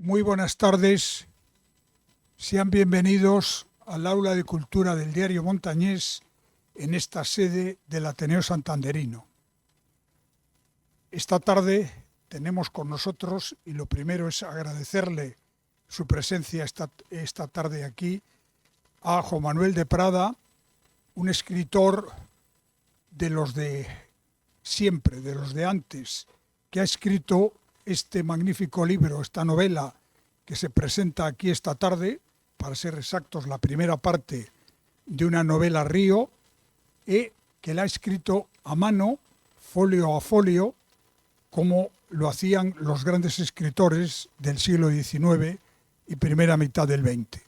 Muy buenas tardes, sean bienvenidos al Aula de Cultura del Diario Montañés en esta sede del Ateneo Santanderino. Esta tarde tenemos con nosotros, y lo primero es agradecerle su presencia esta tarde aquí, a Juan Manuel de Prada, un escritor de los de siempre, de los de antes, que ha escrito este magnífico libro, esta novela que se presenta aquí esta tarde, para ser exactos, la primera parte de una novela Río, que la ha escrito a mano, folio a folio, como lo hacían los grandes escritores del siglo XIX y primera mitad del XX.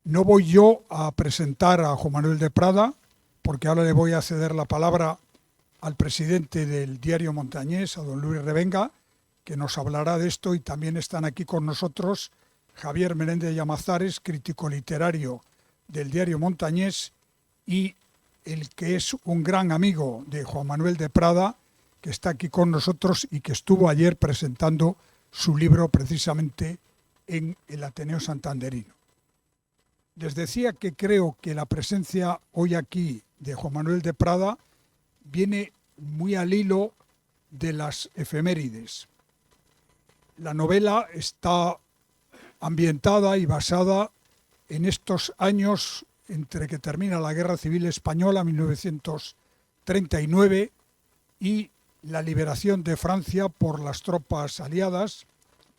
No voy yo a presentar a Juan Manuel de Prada, porque ahora le voy a ceder la palabra al presidente del Diario Montañés, a don Luis Revenga, que nos hablará de esto, y también están aquí con nosotros Javier Menéndez Llamazares, crítico literario del Diario Montañés, y el que es un gran amigo de Juan Manuel de Prada, que está aquí con nosotros y que estuvo ayer presentando su libro precisamente en el Ateneo Santanderino. Les decía que creo que la presencia hoy aquí de Juan Manuel de Prada viene muy al hilo de las efemérides. La novela está ambientada y basada en estos años entre que termina la Guerra Civil Española, 1939, y la liberación de Francia por las tropas aliadas,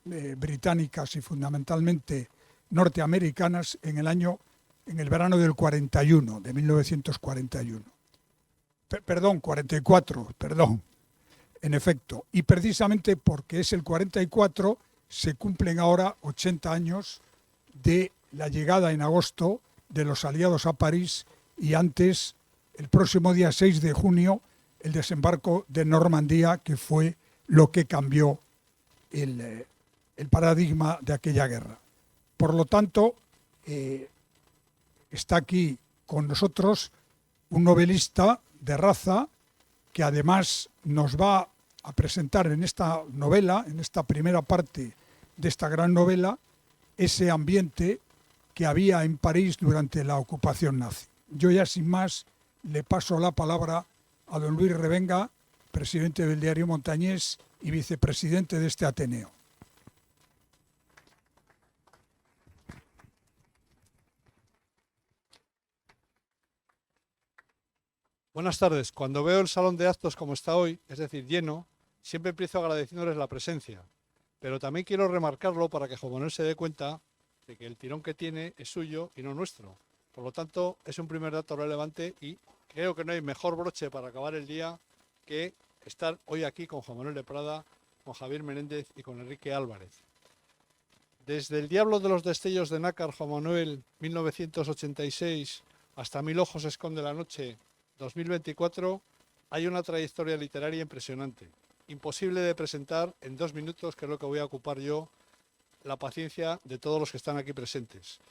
británicas y fundamentalmente norteamericanas, en el verano del 41, de 1941. 44, en efecto. Y precisamente porque es el 44, se cumplen ahora 80 años de la llegada en agosto de los aliados a París, y antes, el próximo día 6 de junio, el desembarco de Normandía, que fue lo que cambió el paradigma de aquella guerra. Por lo tanto, está aquí con nosotros un novelista de raza que además nos va a presentar en esta novela, en esta primera parte de esta gran novela, ese ambiente que había en París durante la ocupación nazi. Yo ya sin más le paso la palabra a don Luis Revenga, presidente del Diario Montañés y vicepresidente de este Ateneo. Buenas tardes. Cuando veo el salón de actos como está hoy, es decir, lleno, siempre empiezo agradeciéndoles la presencia. Pero también quiero remarcarlo para que Juan Manuel se dé cuenta de que el tirón que tiene es suyo y no nuestro. Por lo tanto, es un primer dato relevante y creo que no hay mejor broche para acabar el día que estar hoy aquí con Juan Manuel de Prada, con Javier Menéndez y con Enrique Álvarez. Desde El diablo de los destellos de Nácar, Juan Manuel, 1986, hasta Mil ojos esconde la noche, 2024, hay una trayectoria literaria impresionante, imposible de presentar en 2 minutos, que es lo que voy a ocupar yo, la paciencia de todos los que están aquí presentes.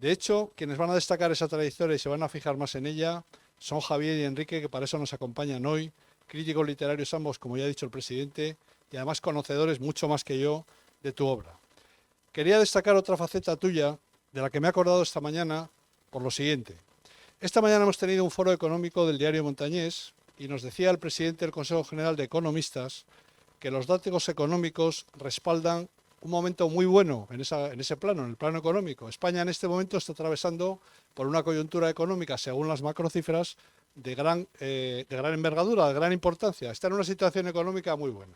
De hecho, quienes van a destacar esa trayectoria y se van a fijar más en ella son Javier y Enrique, que para eso nos acompañan hoy, críticos literarios ambos, como ya ha dicho el presidente, y además conocedores mucho más que yo de tu obra. Quería destacar otra faceta tuya, de la que me he acordado esta mañana, por lo siguiente. Esta mañana hemos tenido un foro económico del Diario Montañés y nos decía el presidente del Consejo General de Economistas que los datos económicos respaldan un momento muy bueno en ese plano, en el plano económico. España en este momento está atravesando por una coyuntura económica, según las macrocifras, de gran envergadura, de gran importancia. Está en una situación económica muy buena.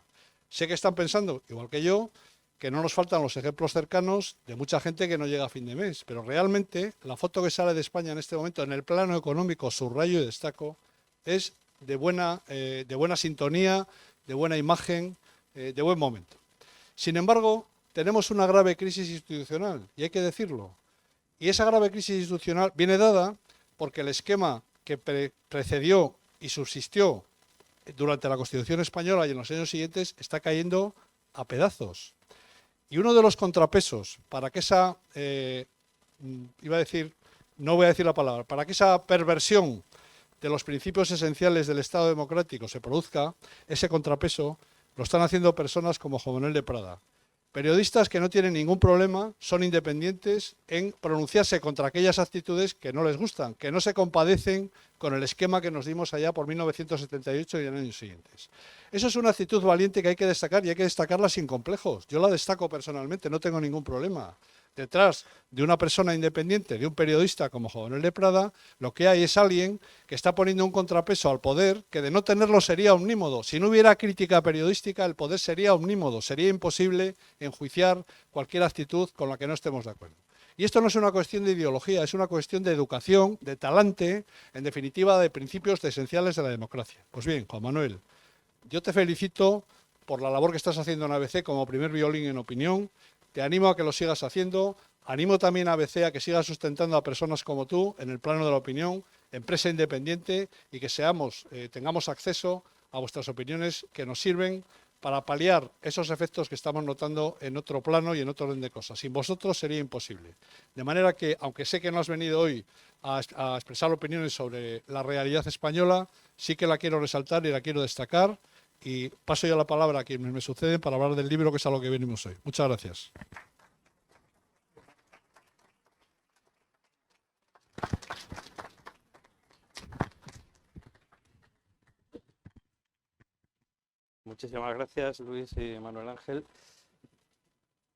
Sé que están pensando, igual que yo, que no nos faltan los ejemplos cercanos de mucha gente que no llega a fin de mes, pero realmente la foto que sale de España en este momento en el plano económico, subrayo y destaco, es de buena sintonía, de buena imagen, de buen momento. Sin embargo, tenemos una grave crisis institucional, y hay que decirlo. Y esa grave crisis institucional viene dada porque el esquema que precedió y subsistió durante la Constitución española y en los años siguientes está cayendo a pedazos. Y uno de los contrapesos para que esa, para que esa perversión de los principios esenciales del Estado democrático se produzca, ese contrapeso lo están haciendo personas como Juan Manuel de Prada, Periodistas que no tienen ningún problema, son independientes en pronunciarse contra aquellas actitudes que no les gustan, que no se compadecen con el esquema que nos dimos allá por 1978 y en años siguientes. Eso es una actitud valiente que hay que destacar y hay que destacarla sin complejos. Yo la destaco personalmente, no tengo ningún problema. Detrás de una persona independiente, de un periodista como Juan Manuel de Prada, lo que hay es alguien que está poniendo un contrapeso al poder que de no tenerlo sería omnímodo. Si no hubiera crítica periodística, el poder sería omnímodo, sería imposible enjuiciar cualquier actitud con la que no estemos de acuerdo. Y esto no es una cuestión de ideología, es una cuestión de educación, de talante, en definitiva de principios esenciales de la democracia. Pues bien, Juan Manuel, yo te felicito por la labor que estás haciendo en ABC como primer violín en opinión. Te animo a que lo sigas haciendo. Animo también a ABC a que siga sustentando a personas como tú en el plano de la opinión, empresa independiente, y que tengamos acceso a vuestras opiniones que nos sirven para paliar esos efectos que estamos notando en otro plano y en otro orden de cosas. Sin vosotros sería imposible. De manera que, aunque sé que no has venido hoy a expresar opiniones sobre la realidad española, sí que la quiero resaltar y la quiero destacar. Y paso ya la palabra a quienes me suceden para hablar del libro, que es a lo que venimos hoy. Muchas gracias. Muchísimas gracias, Luis y Manuel Ángel.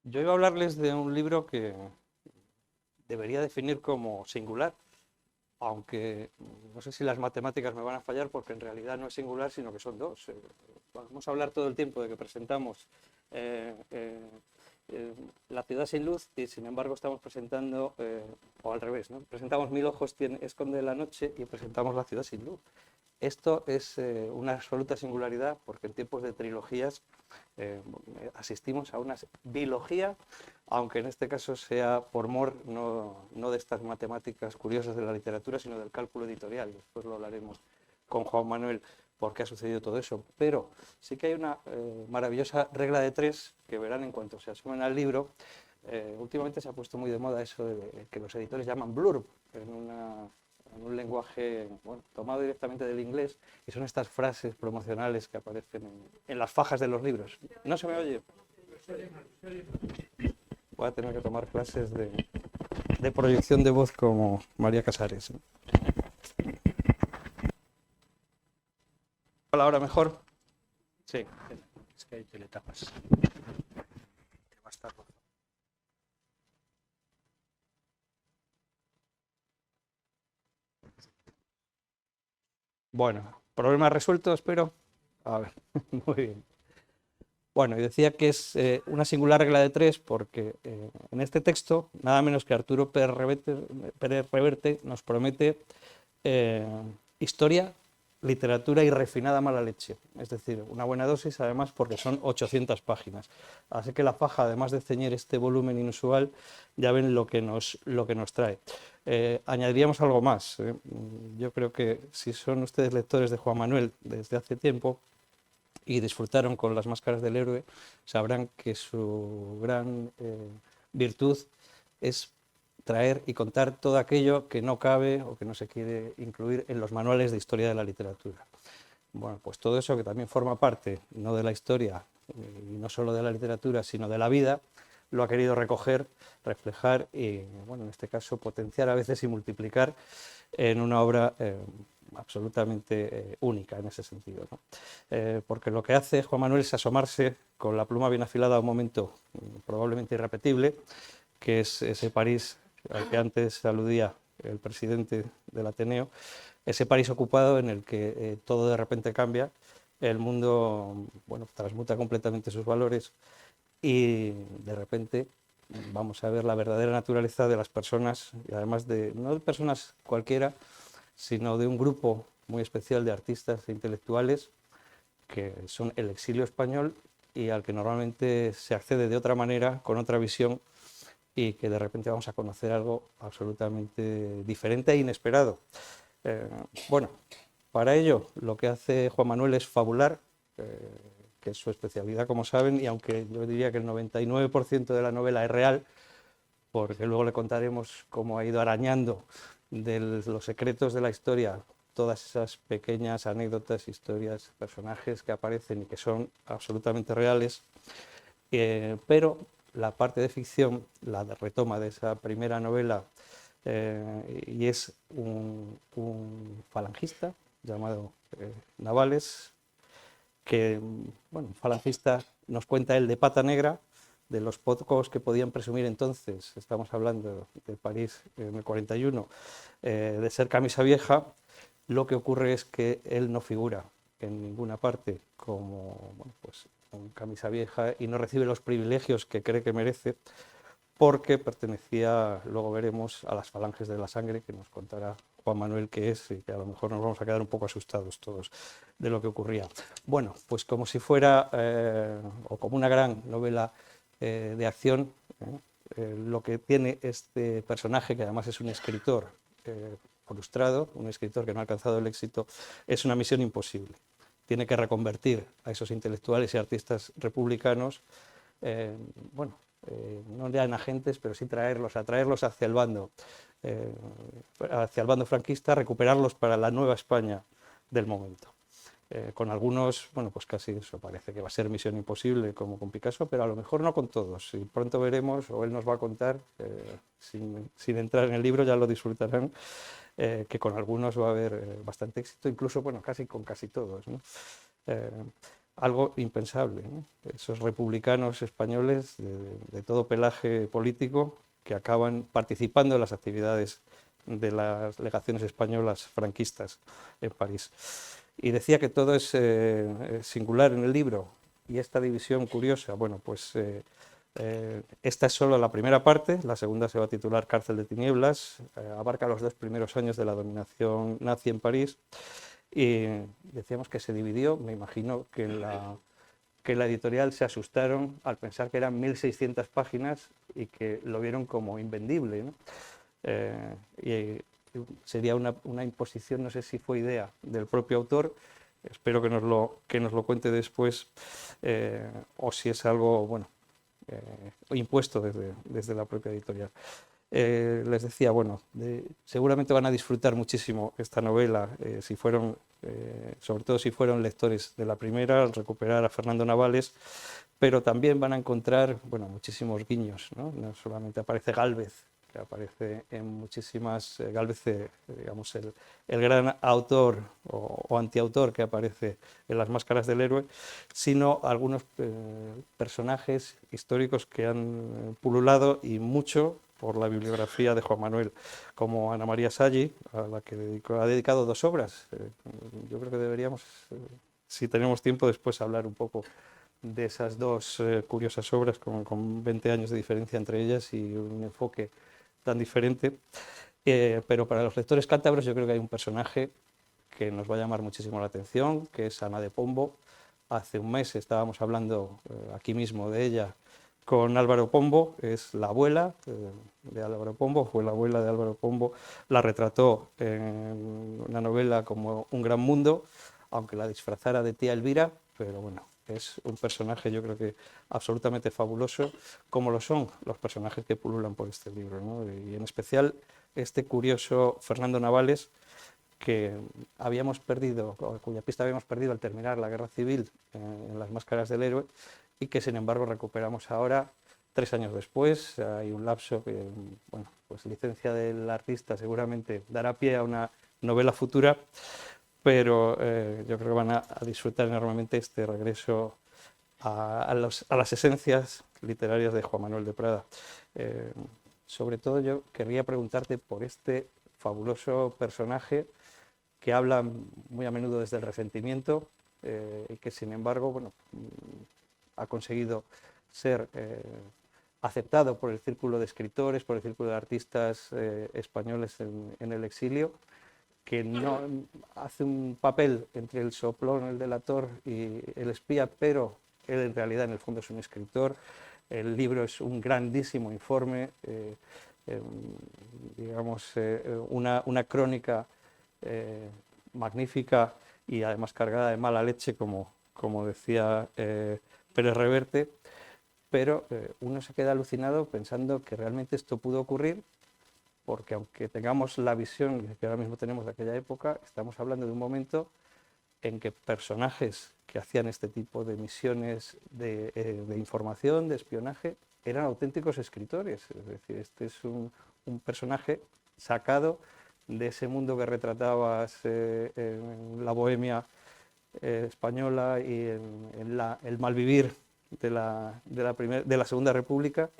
Yo iba a hablarles de un libro que debería definir como singular, aunque no sé si las matemáticas me van a fallar porque en realidad no es singular, sino que son dos. Vamos a hablar todo el tiempo de que presentamos La ciudad sin luz y sin embargo estamos presentando, o al revés, ¿no? Presentamos Mil ojos esconde la noche y presentamos La ciudad sin luz. Esto es una absoluta singularidad porque en tiempos de trilogías asistimos a una bilogía, aunque en este caso sea por mor no de estas matemáticas curiosas de la literatura, sino del cálculo editorial. Después lo hablaremos con Juan Manuel por qué ha sucedido todo eso. Pero sí que hay una maravillosa regla de tres que verán en cuanto se asumen al libro. Últimamente se ha puesto muy de moda eso de que los editores llaman blurb en un lenguaje tomado directamente del inglés, y son estas frases promocionales que aparecen en las fajas de los libros. ¿No se me oye? Voy a tener que tomar clases de proyección de voz como María Casares. ¿Hola, ahora mejor? Sí. Es que hay teletapas. Te va a estar mejor. Bueno, problema resuelto, espero. A ver, muy bien. Bueno, y decía que es una singular regla de tres porque en este texto, nada menos que Arturo Pérez Reverte nos promete historia, literatura y refinada mala leche. Es decir, una buena dosis, además, porque son 800 páginas. Así que la faja, además de ceñir este volumen inusual, ya ven lo que nos trae. Añadiríamos algo más. Yo creo que si son ustedes lectores de Juan Manuel desde hace tiempo y disfrutaron con Las máscaras del héroe, sabrán que su gran virtud es traer y contar todo aquello que no cabe o que no se quiere incluir en los manuales de historia de la literatura. Bueno, pues todo eso que también forma parte, no de la historia y no solo de la literatura, sino de la vida, lo ha querido recoger, reflejar y, bueno, en este caso, potenciar a veces y multiplicar en una obra absolutamente única en ese sentido, ¿no? Porque lo que hace Juan Manuel es asomarse con la pluma bien afilada a un momento probablemente irrepetible, que es ese París al que antes aludía el presidente del Ateneo, ese París ocupado en el que todo de repente cambia, el mundo, bueno, transmuta completamente sus valores y de repente vamos a ver la verdadera naturaleza de las personas, y además no de personas cualquiera, sino de un grupo muy especial de artistas e intelectuales que son el exilio español y al que normalmente se accede de otra manera, con otra visión, y que de repente vamos a conocer algo absolutamente diferente e inesperado. Bueno, para ello lo que hace Juan Manuel es fabular, que es su especialidad, como saben, y aunque yo diría que el 99% de la novela es real, porque luego le contaremos cómo ha ido arañando de los secretos de la historia todas esas pequeñas anécdotas, historias, personajes que aparecen y que son absolutamente reales. pero la parte de ficción, la retoma de esa primera novela, y es un falangista llamado Navales, que, bueno, falangista, nos cuenta él de pata negra, de los pocos que podían presumir entonces, estamos hablando de París en el 41, de ser camisa vieja. Lo que ocurre es que él no figura en ninguna parte como, bueno, pues, un camisa vieja y no recibe los privilegios que cree que merece, porque pertenecía, luego veremos, a las falanges de la sangre, que nos contará Juan Manuel qué es, y que a lo mejor nos vamos a quedar un poco asustados todos de lo que ocurría. Bueno, pues como si fuera, o como una gran novela de acción, lo que tiene este personaje, que además es un escritor frustrado, un escritor que no ha alcanzado el éxito, es una misión imposible. Tiene que reconvertir a esos intelectuales y artistas republicanos, bueno, no ya en agentes, pero sí atraerlos hacia el bando franquista, recuperarlos para la nueva España del momento. Con algunos, bueno, pues casi eso, parece que va a ser misión imposible, como con Picasso, pero a lo mejor no con todos. Y pronto veremos, o él nos va a contar, sin entrar en el libro, ya lo disfrutarán, que con algunos va a haber bastante éxito, incluso, bueno, casi con casi todos, ¿no? Algo impensable, ¿no? Esos republicanos españoles de todo pelaje político que acaban participando en las actividades de las legaciones españolas franquistas en París. Y decía que todo es singular en el libro, y esta división curiosa, bueno, pues esta es solo la primera parte, la segunda se va a titular Cárcel de tinieblas, abarca los 2 primeros años de la dominación nazi en París, y decíamos que se dividió. Me imagino que en la editorial se asustaron al pensar que eran 1.600 páginas y que lo vieron como invendible, ¿no? Y sería una imposición, no sé si fue idea del propio autor, espero que nos lo cuente después, o si es algo, bueno, impuesto desde la propia editorial. Les decía, bueno, seguramente van a disfrutar muchísimo esta novela, sobre todo si fueron lectores de la primera, al recuperar a Fernando Navales, pero también van a encontrar, bueno, muchísimos guiños, ¿no? No solamente aparece Gálvez, que aparece en muchísimas, Gálvez, digamos, el gran autor o antiautor que aparece en Las máscaras del héroe, sino algunos personajes históricos que han pululado, y mucho, por la bibliografía de Juan Manuel, como Ana María Saggi, a la que ha dedicado 2 obras. Yo creo que deberíamos, si tenemos tiempo, después hablar un poco de esas 2 curiosas obras, con 20 años de diferencia entre ellas y un enfoque tan diferente. Pero para los lectores cántabros yo creo que hay un personaje que nos va a llamar muchísimo la atención, que es Ana de Pombo. Hace un mes estábamos hablando aquí mismo de ella con Álvaro Pombo, es la abuela de Álvaro Pombo, fue la abuela de Álvaro Pombo, la retrató en una novela como Un gran mundo, aunque la disfrazara de tía Elvira, pero bueno, es un personaje, yo creo que absolutamente fabuloso, como lo son los personajes que pululan por este libro, ¿no? Y en especial este curioso Fernando Navales, que habíamos perdido, cuya pista habíamos perdido al terminar la Guerra Civil en Las máscaras del héroe, y que sin embargo recuperamos ahora 3 años después. Hay un lapso que, bueno, pues licencia del artista seguramente dará pie a una novela futura, pero yo creo que van a disfrutar enormemente este regreso a las esencias literarias de Juan Manuel de Prada. Sobre todo yo querría preguntarte por este fabuloso personaje que habla muy a menudo desde el resentimiento, y que sin embargo, bueno, ha conseguido ser aceptado por el círculo de escritores, por el círculo de artistas españoles en el exilio, que no hace un papel entre el soplón, el delator y el espía, pero él en realidad en el fondo es un escritor. El libro es un grandísimo informe, digamos, una crónica magnífica y además cargada de mala leche, como decía Pérez Reverte, pero uno se queda alucinado pensando que realmente esto pudo ocurrir, porque aunque tengamos la visión que ahora mismo tenemos de aquella época, estamos hablando de un momento en que personajes que hacían este tipo de misiones de información, de espionaje, eran auténticos escritores. Es decir, este es un personaje sacado de ese mundo que retratabas en la bohemia española y en el malvivir de la Segunda República,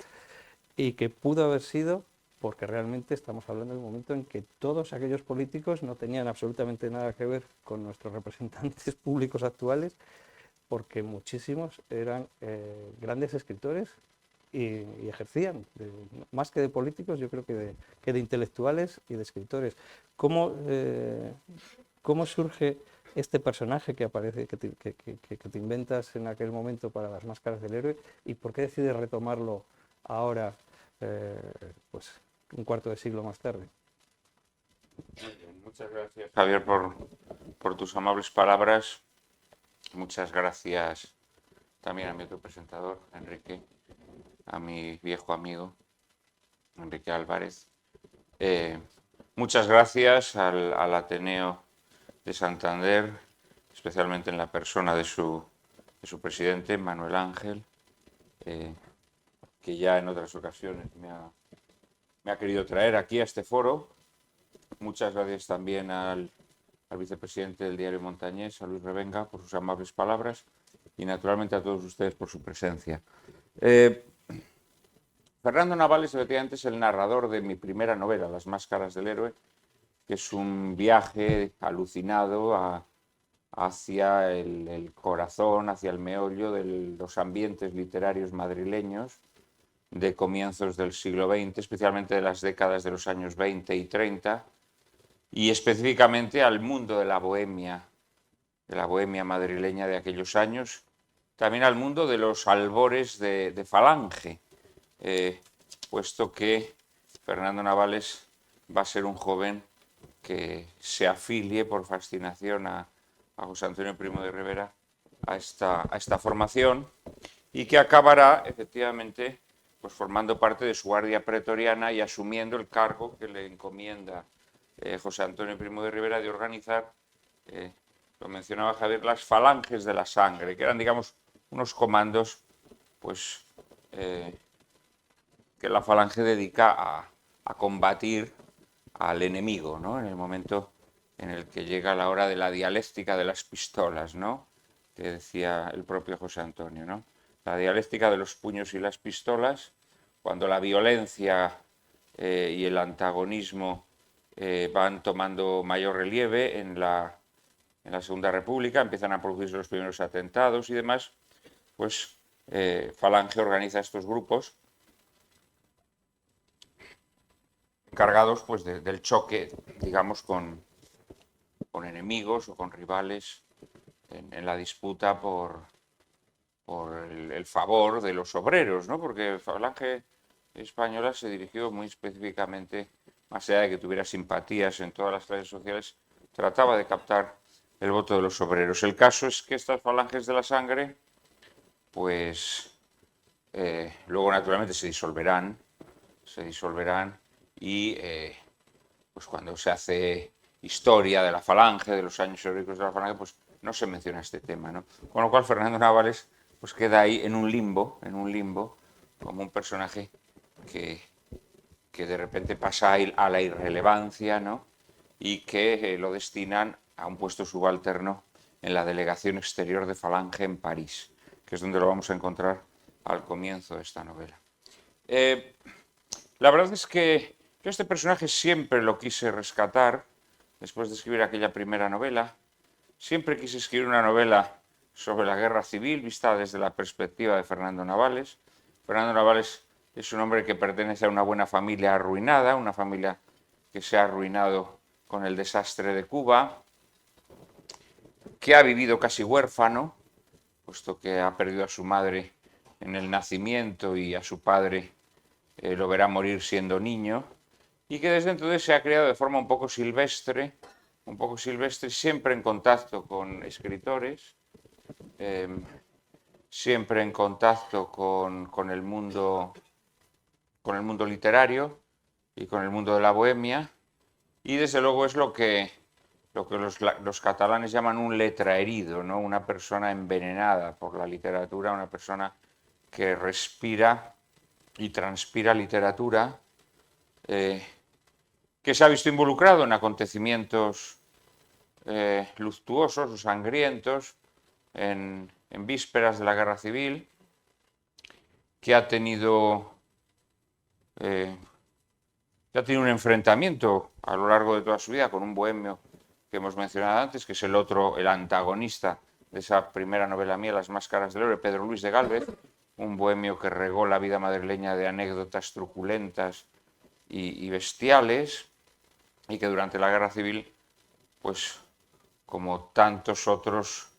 y que pudo haber sido, porque realmente estamos hablando del momento en que todos aquellos políticos no tenían absolutamente nada que ver con nuestros representantes públicos actuales, porque muchísimos eran grandes escritores y ejercían, más que de políticos, yo creo que de intelectuales y de escritores. ¿Cómo surge este personaje que aparece, que te inventas en aquel momento para las máscaras del héroe, y por qué decides retomarlo ahora, pues un cuarto de siglo más tarde? Muchas gracias, Javier, por tus amables palabras. Muchas gracias también a mi otro presentador, Enrique, a mi viejo amigo, Enrique Álvarez. Muchas gracias al Ateneo de Santander, especialmente en la persona de su presidente, Manuel Ángel, que ya en otras ocasiones me ha querido traer aquí a este foro. Muchas gracias también al vicepresidente del diario Montañés, a Luis Revenga, por sus amables palabras, y naturalmente a todos ustedes por su presencia. Fernando Navales, efectivamente, es el narrador de mi primera novela, Las máscaras del héroe, que es un viaje alucinado hacia el corazón, hacia el meollo de los ambientes literarios madrileños de comienzos del siglo XX, especialmente de las décadas de los años 20 y 30, y específicamente al mundo de la bohemia madrileña de aquellos años, también al mundo de los albores de Falange, puesto que Fernando Navales va a ser un joven que se afilie por fascinación a José Antonio Primo de Rivera, a esta formación, y que acabará efectivamente pues formando parte de su guardia pretoriana y asumiendo el cargo que le encomienda José Antonio Primo de Rivera de organizar, lo mencionaba Javier, las falanges de la sangre, que eran, digamos, unos comandos pues que la falange dedica a combatir al enemigo, ¿no? En el momento en el que llega la hora de la dialéctica de las pistolas, ¿no? Que decía el propio José Antonio, ¿no? La dialéctica de los puños y las pistolas, cuando la violencia y el antagonismo van tomando mayor relieve en la Segunda República, empiezan a producirse los primeros atentados y demás, pues Falange organiza estos grupos encargados pues del choque, digamos, con enemigos o con rivales en la disputa por el favor de los obreros, ¿no? Porque Falange española se dirigió muy específicamente, más allá de que tuviera simpatías en todas las clases sociales, trataba de captar el voto de los obreros. El caso es que estas falanges de la sangre, pues luego naturalmente se disolverán y pues cuando se hace historia de la falange, de los años heroicos de la falange, pues no se menciona este tema, ¿no? Con lo cual Fernando Navales pues queda ahí en un limbo, como un personaje que de repente pasa a la irrelevancia, ¿no? Y que lo destinan a un puesto subalterno en la delegación exterior de Falange en París, que es donde lo vamos a encontrar al comienzo de esta novela. La verdad es que yo este personaje siempre lo quise rescatar, después de escribir aquella primera novela. Siempre quise escribir una novela sobre la guerra civil, vista desde la perspectiva de Fernando Navales. Fernando Navales es un hombre que pertenece a una buena familia arruinada, una familia que se ha arruinado con el desastre de Cuba, que ha vivido casi huérfano, puesto que ha perdido a su madre en el nacimiento y a su padre lo verá morir siendo niño, y que desde entonces se ha criado de forma un poco silvestre, siempre en contacto con escritores, siempre en contacto con el mundo literario y con el mundo de la bohemia, y desde luego es lo que lo que los catalanes llaman un letraherido, ¿no? Una persona envenenada por la literatura, una persona que respira y transpira literatura, que se ha visto involucrado en acontecimientos luctuosos o sangrientos en vísperas de la Guerra Civil, que ha tenido un enfrentamiento a lo largo de toda su vida con un bohemio que hemos mencionado antes, que es el antagonista de esa primera novela mía, Las Máscaras del Héroe, Pedro Luis de Gálvez, un bohemio que regó la vida madrileña de anécdotas truculentas y bestiales, y que durante la Guerra Civil, pues como tantos otros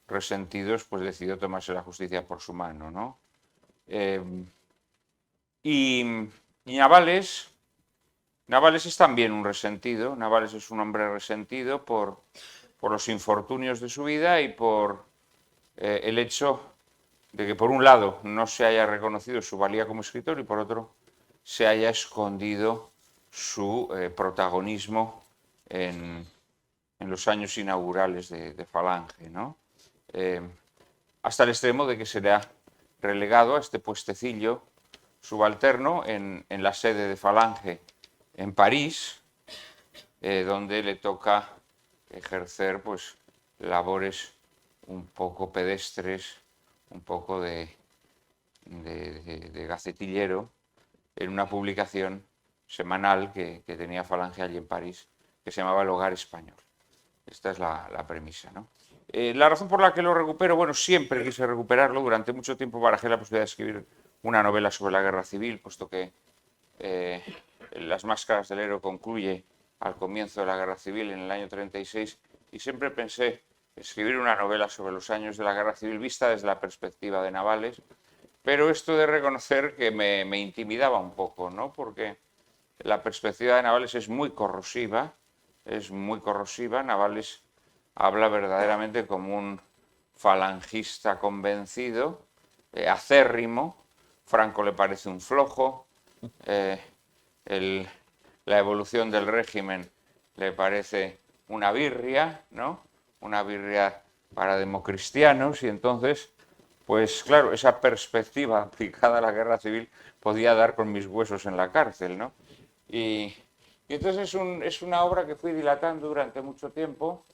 resentidos, pues decidió tomarse la justicia por su mano, ¿no? Y Navales es también un resentido. Navales es un hombre resentido por los infortunios de su vida y por el hecho de que, por un lado, no se haya reconocido su valía como escritor y, por otro, se haya escondido su protagonismo en los años inaugurales de Falange, ¿no? Hasta el extremo de que se le ha relegado a este puestecillo subalterno en la sede de Falange en París, donde le toca ejercer pues labores un poco pedestres, un poco de gacetillero, en una publicación semanal que tenía Falange allí en París, que se llamaba El Hogar Español. Esta es la premisa, ¿no? La razón por la que lo recupero, bueno, siempre quise recuperarlo. Durante mucho tiempo barajé la posibilidad de escribir una novela sobre la Guerra Civil, puesto que Las Máscaras del Héroe concluye al comienzo de la Guerra Civil en el año 36, y siempre pensé escribir una novela sobre los años de la Guerra Civil vista desde la perspectiva de Navales, pero esto de reconocer que me intimidaba un poco, ¿no? Porque la perspectiva de Navales es muy corrosiva. Navales habla verdaderamente como un falangista convencido, acérrimo. Franco le parece un flojo, la evolución del régimen le parece una birria, ¿no? Una birria para democristianos, y entonces, pues claro, esa perspectiva aplicada a la Guerra Civil podía dar con mis huesos en la cárcel, ¿no? Y entonces es una obra que fui dilatando durante mucho tiempo,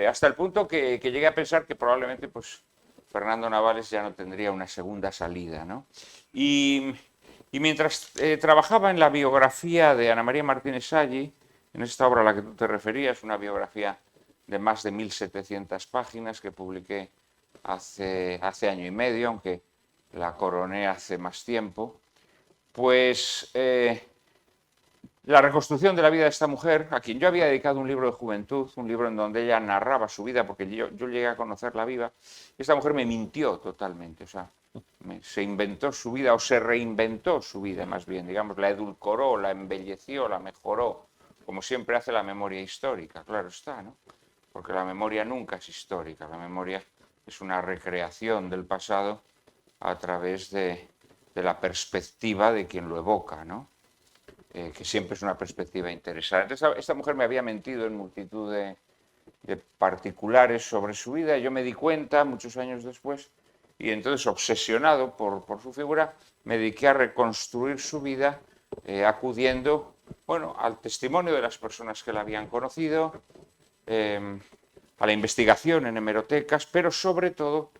hasta el punto que llegué a pensar que probablemente pues, Fernando Navales ya no tendría una segunda salida, ¿no? Y mientras trabajaba en la biografía de Ana María Martínez Salli, en esta obra a la que tú te referías, una biografía de más de 1.700 páginas que publiqué hace año y medio, aunque la coroné hace más tiempo, pues la reconstrucción de la vida de esta mujer, a quien yo había dedicado un libro de juventud, un libro en donde ella narraba su vida, porque yo llegué a conocerla viva, esta mujer me mintió totalmente, o sea, se inventó su vida, o se reinventó su vida más bien, digamos, la edulcoró, la embelleció, la mejoró, como siempre hace la memoria histórica, claro está, ¿no? Porque la memoria nunca es histórica, la memoria es una recreación del pasado a través de la perspectiva de quien lo evoca, ¿no? Que siempre es una perspectiva interesante. Esta mujer me había mentido en multitud de particulares sobre su vida, y yo me di cuenta muchos años después, y entonces, obsesionado por su figura, me dediqué a reconstruir su vida, acudiendo, bueno, al testimonio de las personas que la habían conocido, a la investigación en hemerotecas, pero sobre todo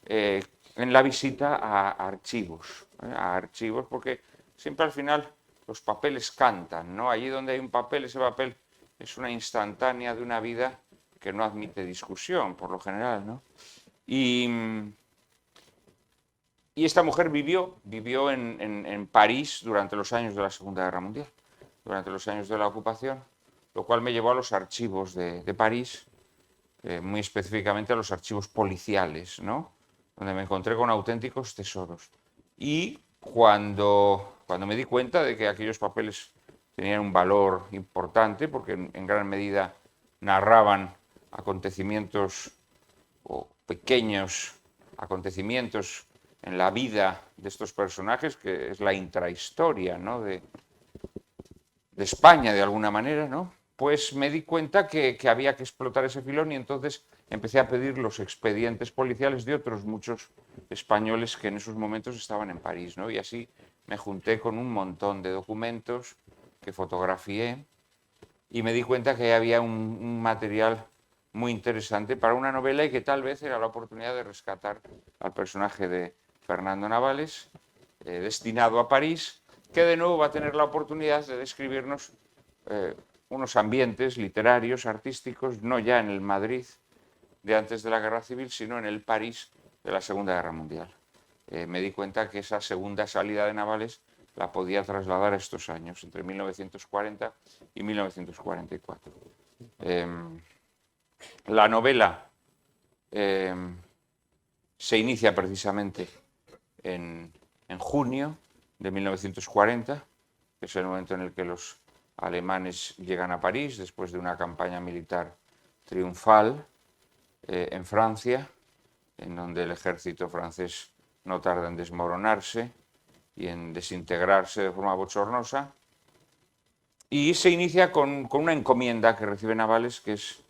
en la visita a archivos, porque siempre al final los papeles cantan, ¿no? Allí donde hay un papel, ese papel es una instantánea de una vida que no admite discusión, por lo general, ¿no? Y esta mujer vivió en París durante los años de la Segunda Guerra Mundial, durante los años de la ocupación, lo cual me llevó a los archivos de París, muy específicamente a los archivos policiales, ¿no? Donde me encontré con auténticos tesoros. Y cuando me di cuenta de que aquellos papeles tenían un valor importante, porque en gran medida narraban acontecimientos o pequeños acontecimientos en la vida de estos personajes, que es la intrahistoria, ¿no? de España, de alguna manera, ¿no? pues me di cuenta que había que explotar ese filón y entonces empecé a pedir los expedientes policiales de otros muchos españoles que en esos momentos estaban en París, ¿no? Y así me junté con un montón de documentos que fotografié y me di cuenta que había un material muy interesante para una novela y que tal vez era la oportunidad de rescatar al personaje de Fernando Navales, destinado a París, que de nuevo va a tener la oportunidad de describirnos unos ambientes literarios, artísticos, no ya en el Madrid de antes de la Guerra Civil, sino en el París de la Segunda Guerra Mundial. Me di cuenta que esa segunda salida de Navales la podía trasladar a estos años, entre 1940 y 1944. La novela se inicia precisamente en junio de 1940, que es el momento en el que los alemanes llegan a París después de una campaña militar triunfal en Francia, en donde el ejército francés no tarda en desmoronarse y en desintegrarse de forma bochornosa. Y se inicia con una encomienda que recibe Navales, que es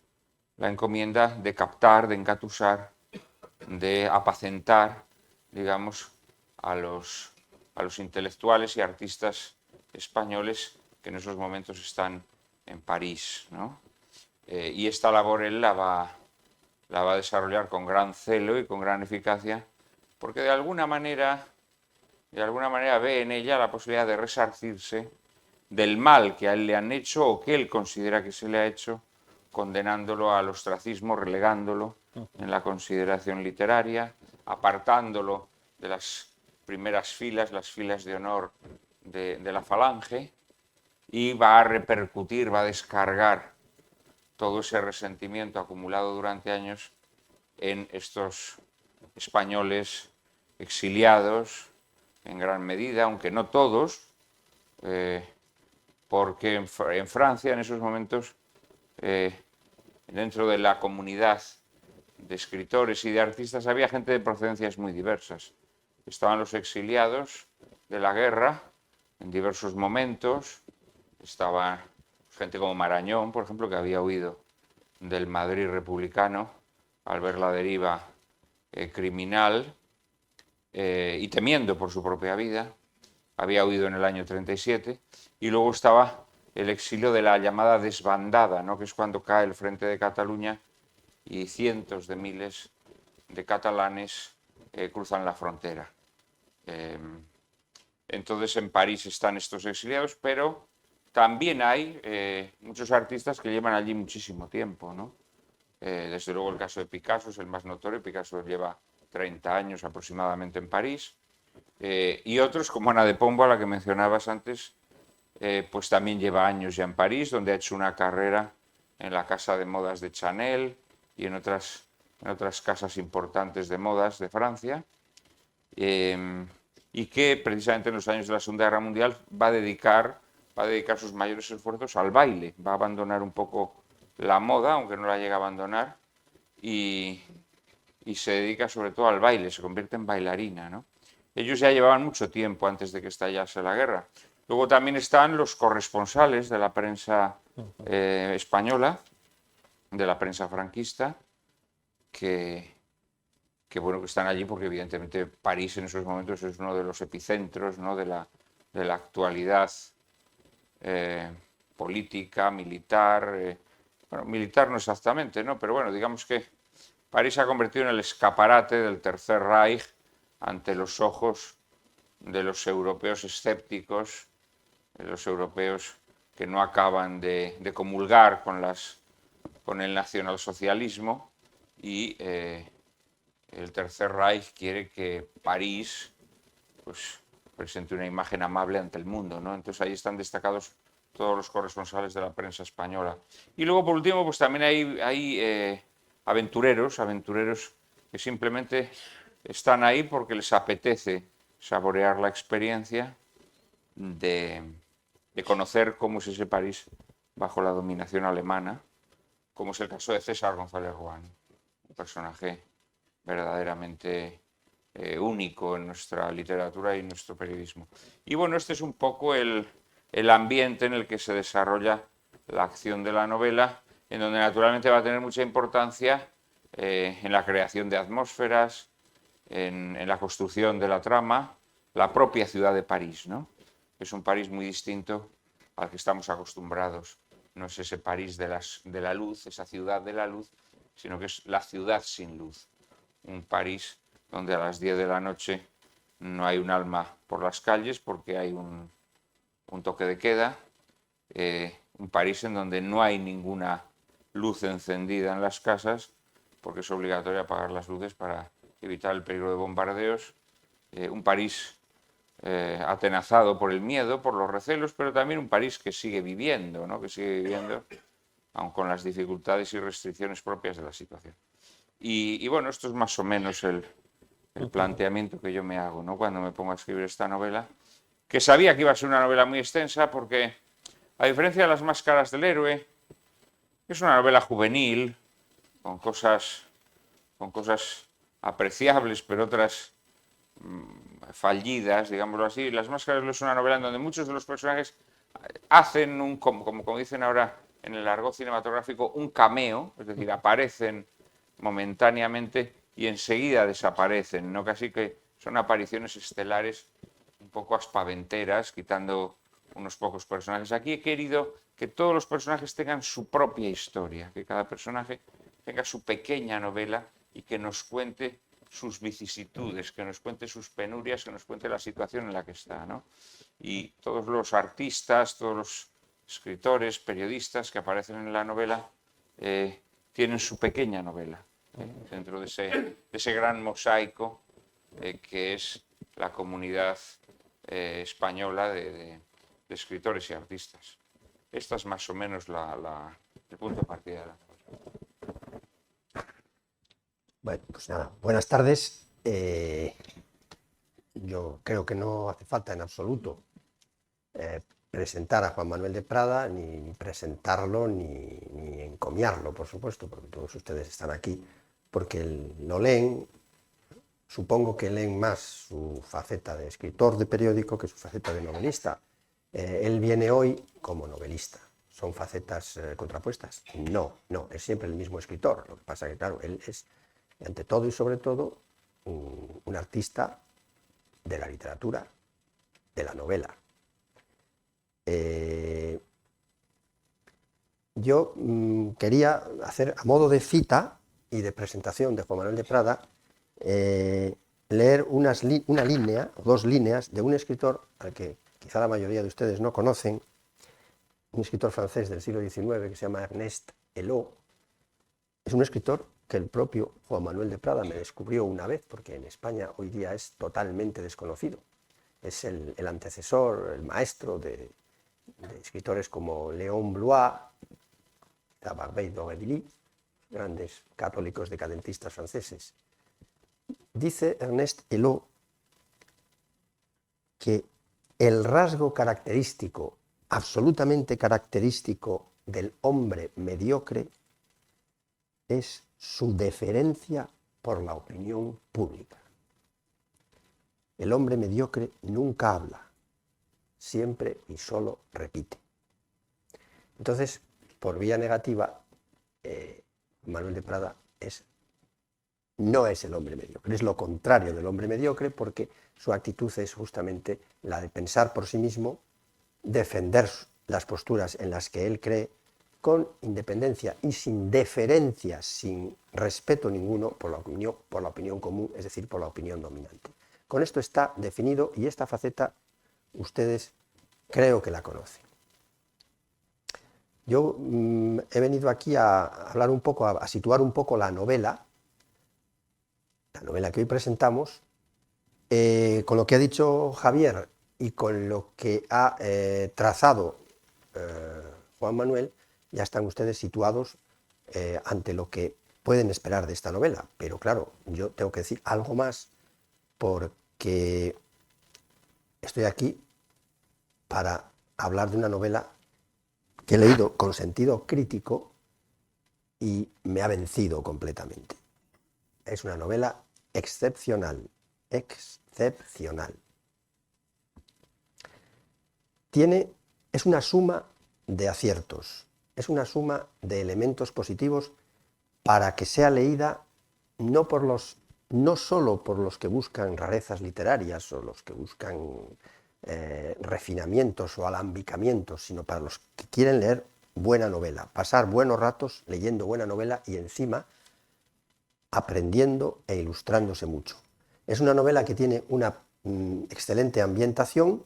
la encomienda de captar, de engatusar, de apacentar, digamos, a los intelectuales y artistas españoles que en esos momentos están en París, ¿no? Y esta labor él la va a desarrollar con gran celo y con gran eficacia, porque de alguna manera ve en ella la posibilidad de resarcirse del mal que a él le han hecho o que él considera que se le ha hecho, condenándolo al ostracismo, relegándolo en la consideración literaria, apartándolo de las primeras filas, las filas de honor de la Falange, y va a repercutir, va a descargar todo ese resentimiento acumulado durante años en estos españoles exiliados, en gran medida, aunque no todos, porque en Francia en esos momentos, dentro de la comunidad de escritores y de artistas, había gente de procedencias muy diversas. Estaban los exiliados de la guerra en diversos momentos, estaba gente como Marañón, por ejemplo, que había huido del Madrid republicano al ver la deriva criminal y temiendo por su propia vida. Había huido en el año 37, y luego estaba el exilio de la llamada desbandada, ¿no? Que es cuando cae el Frente de Cataluña y cientos de miles de catalanes cruzan la frontera. Entonces en París están estos exiliados, pero también hay muchos artistas que llevan allí muchísimo tiempo, ¿no? Desde luego el caso de Picasso es el más notorio. Picasso lleva 30 años aproximadamente en París. Y otros, como Ana de Pombo, a la que mencionabas antes, pues también lleva años ya en París, donde ha hecho una carrera en la casa de modas de Chanel y en otras casas importantes de modas de Francia, y que precisamente en los años de la Segunda Guerra Mundial va a dedicar sus mayores esfuerzos al baile. Va a abandonar un poco la moda, aunque no la llega a abandonar, y se dedica sobre todo al baile, se convierte en bailarina, ¿no? Ellos ya llevaban mucho tiempo antes de que estallase la guerra. Luego también están los corresponsales de la prensa española, de la prensa franquista, que están allí porque evidentemente París en esos momentos es uno de los epicentros, ¿no? de la actualidad política, militar. Bueno, militar no exactamente, ¿no? Pero bueno, digamos que París se ha convertido en el escaparate del Tercer Reich ante los ojos de los europeos escépticos, de los europeos que no acaban de comulgar con el nacionalsocialismo, y el Tercer Reich quiere que París pues presente una imagen amable ante el mundo, ¿no? Entonces ahí están destacados todos los corresponsales de la prensa española. Y luego, por último, pues también hay aventureros que simplemente están ahí porque les apetece saborear la experiencia de conocer cómo es ese París bajo la dominación alemana, como es el caso de César González Ruán, un personaje verdaderamente único en nuestra literatura y en nuestro periodismo. Y bueno, este es un poco el ambiente en el que se desarrolla la acción de la novela, en donde naturalmente va a tener mucha importancia en la creación de atmósferas, en la construcción de la trama, la propia ciudad de París, ¿no? Es un París muy distinto al que estamos acostumbrados. No es ese París de la luz, esa ciudad de la luz, sino que es la ciudad sin luz. Un París donde a las 10 de la noche no hay un alma por las calles porque hay un toque de queda. Un París en donde no hay ninguna luz encendida en las casas porque es obligatorio apagar las luces para evitar el peligro de bombardeos. Un París atenazado por el miedo, por los recelos, pero también un París que sigue viviendo, ¿no? Que sigue viviendo, aun con las dificultades y restricciones propias de la situación. Y bueno, esto es más o menos el planteamiento que yo me hago, ¿no? Cuando me pongo a escribir esta novela, que sabía que iba a ser una novela muy extensa porque, a diferencia de Las máscaras del héroe, es una novela juvenil, con cosas apreciables, pero otras fallidas, digámoslo así. Las máscaras es una novela en donde muchos de los personajes hacen como dicen ahora en el argot cinematográfico, un cameo, es decir, aparecen momentáneamente y enseguida desaparecen, ¿no? Casi que son apariciones estelares un poco aspaventeras, quitando unos pocos personajes. Aquí he querido que todos los personajes tengan su propia historia, que cada personaje tenga su pequeña novela y que nos cuente sus vicisitudes, que nos cuente sus penurias, que nos cuente la situación en la que está, ¿no? Y todos los artistas, todos los escritores, periodistas que aparecen en la novela tienen su pequeña novela dentro de ese gran mosaico que es la comunidad española de escritores y artistas. Esta es más o menos el punto de partida de la novela. Bueno, pues nada, buenas tardes. Yo creo que no hace falta en absoluto presentar a Juan Manuel de Prada, ni presentarlo, ni encomiarlo, por supuesto, porque todos ustedes están aquí, porque lo leen, supongo que leen más su faceta de escritor de periódico que su faceta de novelista. Él viene hoy como novelista. ¿Son facetas contrapuestas? No, es siempre el mismo escritor. Lo que pasa es que, claro, él es, ante todo y sobre todo, un artista de la literatura, de la novela. Yo quería hacer, a modo de cita y de presentación de Juan Manuel de Prada, leer una línea o dos líneas de un escritor al que quizá la mayoría de ustedes no conocen, un escritor francés del siglo XIX que se llama Ernest Hello. Es un escritor que el propio Juan Manuel de Prada me descubrió una vez, porque en España hoy día es totalmente desconocido. Es el antecesor, el maestro de escritores como Léon Bloy, Barbey d'Aurevilly, grandes católicos decadentistas franceses. Dice Ernest Hello que el rasgo característico, absolutamente característico del hombre mediocre es su deferencia por la opinión pública. El hombre mediocre nunca habla, siempre y solo repite. Entonces, por vía negativa, Manuel de Prada no es el hombre mediocre, es lo contrario del hombre mediocre, porque su actitud es justamente la de pensar por sí mismo, defender las posturas en las que él cree, con independencia y sin deferencia, sin respeto ninguno por la opinión común, es decir, por la opinión dominante. Con esto está definido, y esta faceta ustedes creo que la conocen. Yo he venido aquí a hablar un poco, a situar un poco la novela que hoy presentamos, con lo que ha dicho Javier y con lo que ha trazado Juan Manuel. Ya están ustedes situados ante lo que pueden esperar de esta novela. Pero claro, yo tengo que decir algo más, porque estoy aquí para hablar de una novela que he leído con sentido crítico y me ha vencido completamente. Es una novela excepcional, excepcional. Es una suma de aciertos es una suma de elementos positivos para que sea leída no solo por los que buscan rarezas literarias o los que buscan refinamientos o alambicamientos, sino para los que quieren leer buena novela, pasar buenos ratos leyendo buena novela y encima aprendiendo e ilustrándose mucho. Es una novela que tiene una excelente ambientación,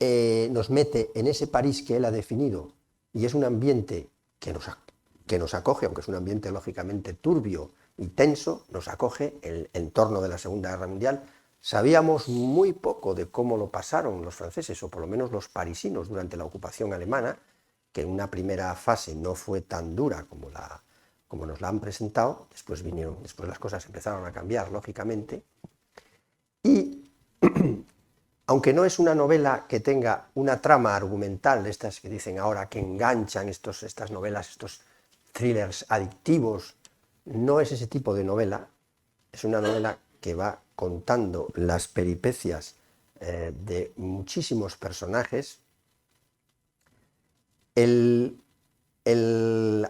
nos mete en ese París que él ha definido y es un ambiente que nos acoge, aunque es un ambiente lógicamente turbio y tenso, nos acoge el entorno de la Segunda Guerra Mundial. Sabíamos muy poco de cómo lo pasaron los franceses, o por lo menos los parisinos, durante la ocupación alemana, que en una primera fase no fue tan dura como nos la han presentado. Después las cosas empezaron a cambiar, lógicamente. Y aunque no es una novela que tenga una trama argumental, estas que dicen ahora que enganchan estas novelas, estos thrillers adictivos, no es ese tipo de novela. Es una novela que va contando las peripecias de muchísimos personajes. El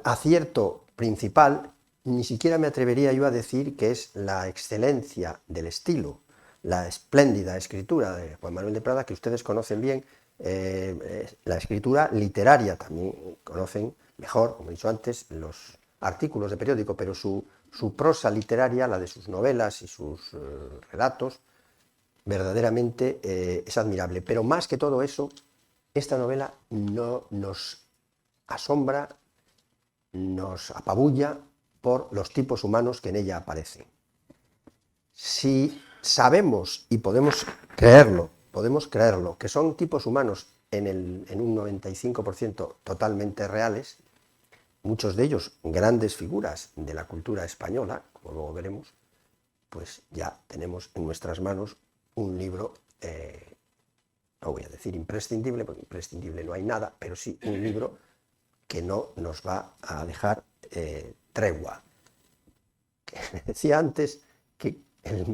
acierto principal, ni siquiera me atrevería yo a decir que es la excelencia del estilo, la espléndida escritura de Juan Manuel de Prada, que ustedes conocen bien, la escritura literaria también conocen mejor, como he dicho antes, los artículos de periódico, pero su prosa literaria, la de sus novelas y sus relatos, verdaderamente es admirable. Pero más que todo eso, esta novela no nos asombra, nos apabulla por los tipos humanos que en ella aparecen. Si sabemos y podemos creerlo, que son tipos humanos en un 95% totalmente reales, muchos de ellos grandes figuras de la cultura española, como luego veremos, pues ya tenemos en nuestras manos un libro, no voy a decir imprescindible, porque imprescindible no hay nada, pero sí un libro que no nos va a dejar tregua. Decía antes que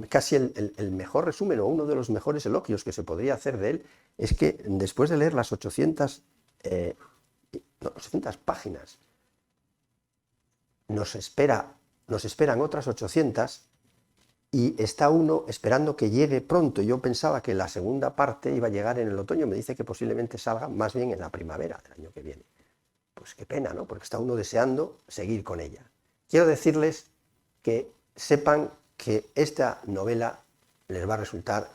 casi el mejor resumen o uno de los mejores elogios que se podría hacer de él es que después de leer las 800 páginas, nos esperan otras 800 y está uno esperando que llegue pronto. Yo pensaba que la segunda parte iba a llegar en el otoño, me dice que posiblemente salga más bien en la primavera del año que viene. Pues qué pena, ¿no? Porque está uno deseando seguir con ella. Quiero decirles que sepan que esta novela les va a resultar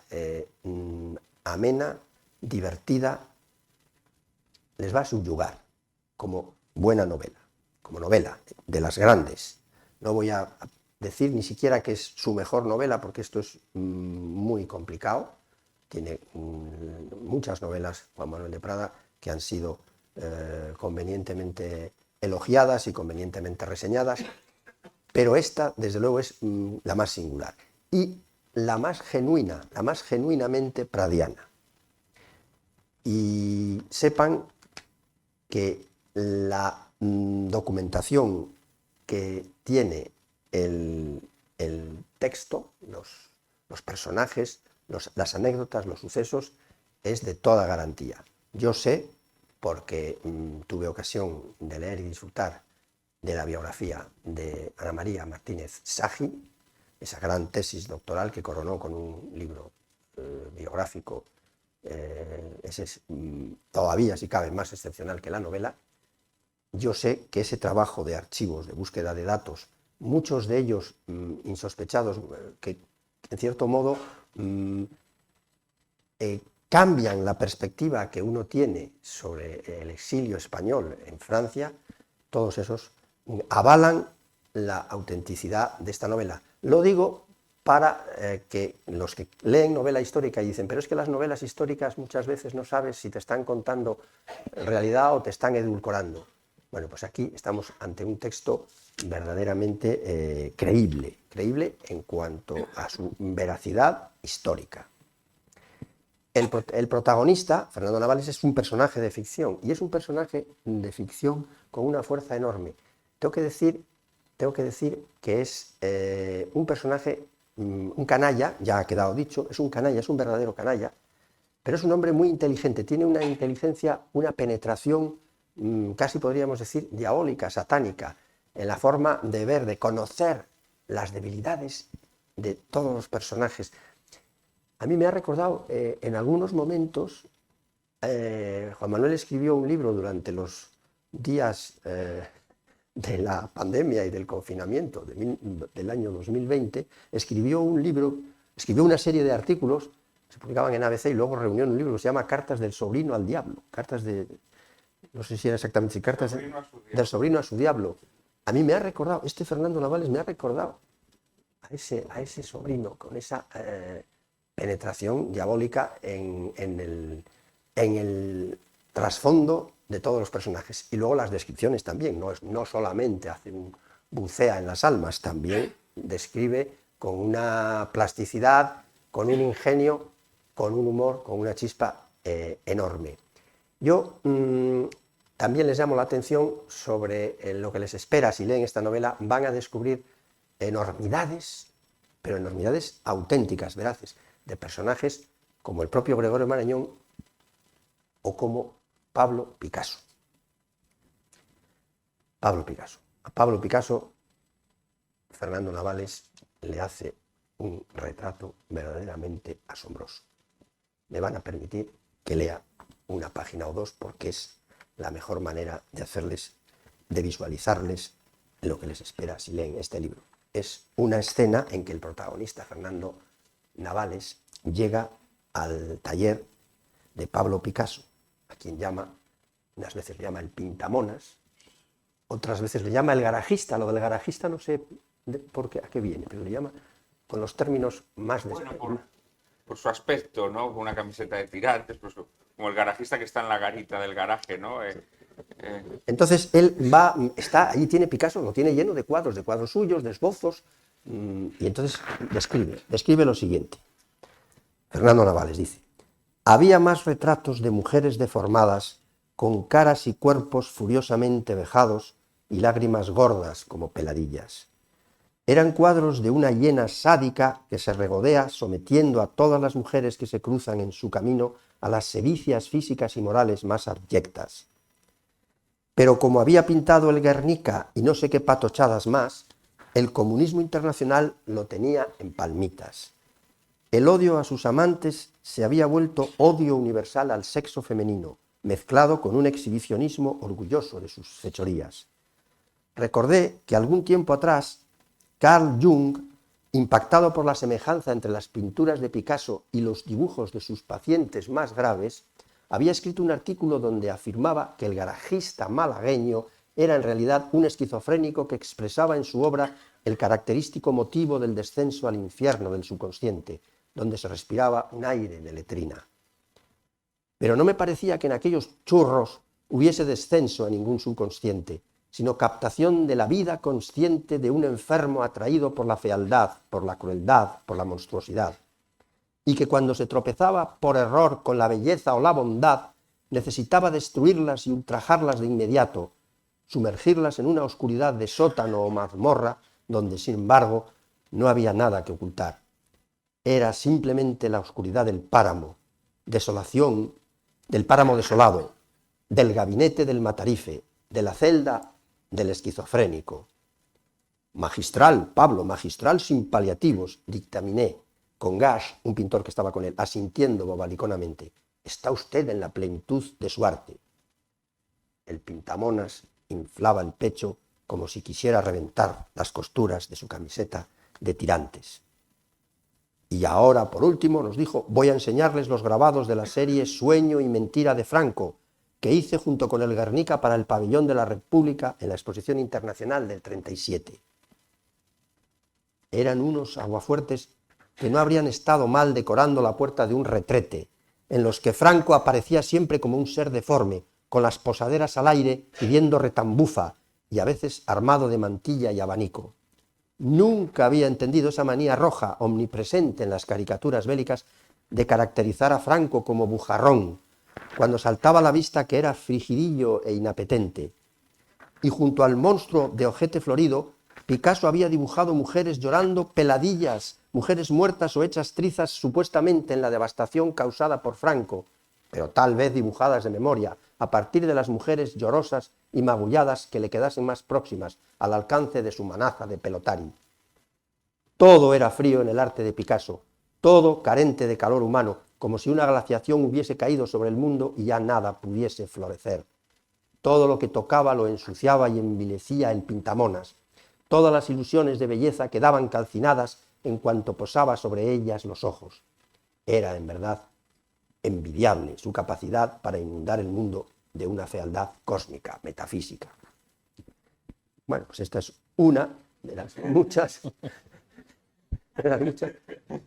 amena, divertida, les va a subyugar como buena novela, como novela de las grandes. No voy a decir ni siquiera que es su mejor novela, porque esto es muy complicado. Tiene muchas novelas, Juan Manuel de Prada, que han sido convenientemente elogiadas y convenientemente reseñadas, pero esta, desde luego, es la más singular y la más genuina, la más genuinamente pradiana. Y sepan que la documentación que tiene el texto, los personajes, las anécdotas, los sucesos, es de toda garantía. Yo sé, porque tuve ocasión de leer y disfrutar de la biografía de Ana María Martínez Sagi, esa gran tesis doctoral que coronó con un libro biográfico, ese es todavía, si cabe, más excepcional que la novela. Yo sé que ese trabajo de archivos, de búsqueda de datos, muchos de ellos insospechados, que en cierto modo cambian la perspectiva que uno tiene sobre el exilio español en Francia, todos esos avalan la autenticidad de esta novela. Lo digo para que los que leen novela histórica y dicen, pero es que las novelas históricas muchas veces no sabes si te están contando realidad o te están edulcorando. Bueno, pues aquí estamos ante un texto verdaderamente creíble en cuanto a su veracidad histórica. El protagonista, Fernando Navales, es un personaje de ficción, y es un personaje de ficción con una fuerza enorme. Tengo que decir que es un personaje, un canalla, ya ha quedado dicho, es un canalla, es un verdadero canalla, pero es un hombre muy inteligente, tiene una inteligencia, una penetración casi podríamos decir diabólica, satánica, en la forma de ver, de conocer las debilidades de todos los personajes. A mí me ha recordado en algunos momentos, Juan Manuel escribió un libro durante los días de la pandemia y del confinamiento del año 2020, escribió una serie de artículos, se publicaban en ABC y luego reunió en un libro que se llama Cartas del sobrino al diablo, no sé si era exactamente, cartas del sobrino a su diablo. A mí me ha recordado, Fernando Navales me ha recordado a ese sobrino con esa penetración diabólica en el trasfondo de todos los personajes. Y luego las descripciones también, no solamente hace un bucea en las almas, también describe con una plasticidad, con un ingenio, con un humor, con una chispa enorme. Yo también les llamo la atención sobre lo que les espera si leen esta novela. Van a descubrir enormidades, pero enormidades auténticas, veraces, de personajes como el propio Gregorio Marañón o como Pablo Picasso. Pablo Picasso. A Pablo Picasso, Fernando Navales le hace un retrato verdaderamente asombroso. Me van a permitir que lea una página o dos porque es la mejor manera de visualizarles lo que les espera si leen este libro. Es una escena en que el protagonista, Fernando Navales, llega al taller de Pablo Picasso, a quien unas veces le llama el pintamonas, otras veces le llama el garajista. Lo del garajista no sé a qué viene, pero le llama con los términos más Bueno, por su aspecto, ¿no? Con una camiseta de tirantes, pues, como el garajista que está en la garita del garaje, ¿no? Entonces él allí tiene Picasso, lo tiene lleno de cuadros suyos, de esbozos, y entonces describe lo siguiente. Fernando Navales dice: había más retratos de mujeres deformadas, con caras y cuerpos furiosamente vejados y lágrimas gordas como peladillas. Eran cuadros de una hiena sádica que se regodea sometiendo a todas las mujeres que se cruzan en su camino a las sevicias físicas y morales más abyectas. Pero como había pintado el Guernica y no sé qué patochadas más, el comunismo internacional lo tenía en palmitas. El odio a sus amantes se había vuelto odio universal al sexo femenino, mezclado con un exhibicionismo orgulloso de sus fechorías. Recordé que algún tiempo atrás Carl Jung, impactado por la semejanza entre las pinturas de Picasso y los dibujos de sus pacientes más graves, había escrito un artículo donde afirmaba que el garajista malagueño era en realidad un esquizofrénico que expresaba en su obra el característico motivo del descenso al infierno del subconsciente, donde se respiraba un aire de letrina. Pero no me parecía que en aquellos churros hubiese descenso a ningún subconsciente, sino captación de la vida consciente de un enfermo atraído por la fealdad, por la crueldad, por la monstruosidad, y que cuando se tropezaba por error con la belleza o la bondad, necesitaba destruirlas y ultrajarlas de inmediato, sumergirlas en una oscuridad de sótano o mazmorra, donde, sin embargo, no había nada que ocultar. Era simplemente la oscuridad del páramo, desolación, del páramo desolado, del gabinete del matarife, de la celda del esquizofrénico. Magistral, Pablo, magistral sin paliativos, dictaminé, con Gash, un pintor que estaba con él, asintiendo bobaliconamente. Está usted en la plenitud de su arte. El pintamonas inflaba el pecho como si quisiera reventar las costuras de su camiseta de tirantes. Y ahora, por último, nos dijo, voy a enseñarles los grabados de la serie Sueño y Mentira de Franco, que hice junto con el Guernica para el Pabellón de la República en la Exposición Internacional del 37. Eran unos aguafuertes que no habrían estado mal decorando la puerta de un retrete, en los que Franco aparecía siempre como un ser deforme, con las posaderas al aire, pidiendo retambufa, y a veces armado de mantilla y abanico. Nunca había entendido esa manía roja, omnipresente en las caricaturas bélicas, de caracterizar a Franco como bujarrón, cuando saltaba a la vista que era frigidillo e inapetente. Y junto al monstruo de ojete florido, Picasso había dibujado mujeres llorando peladillas, mujeres muertas o hechas trizas supuestamente en la devastación causada por Franco, pero tal vez dibujadas de memoria, a partir de las mujeres llorosas y magulladas que le quedasen más próximas al alcance de su manaza de pelotari. Todo era frío en el arte de Picasso, todo carente de calor humano, como si una glaciación hubiese caído sobre el mundo y ya nada pudiese florecer. Todo lo que tocaba lo ensuciaba y envilecía el pintamonas. Todas las ilusiones de belleza quedaban calcinadas en cuanto posaba sobre ellas los ojos. Era, en verdad, envidiable su capacidad para inundar el mundo de una fealdad cósmica, metafísica. Bueno, pues esta es una de las muchas.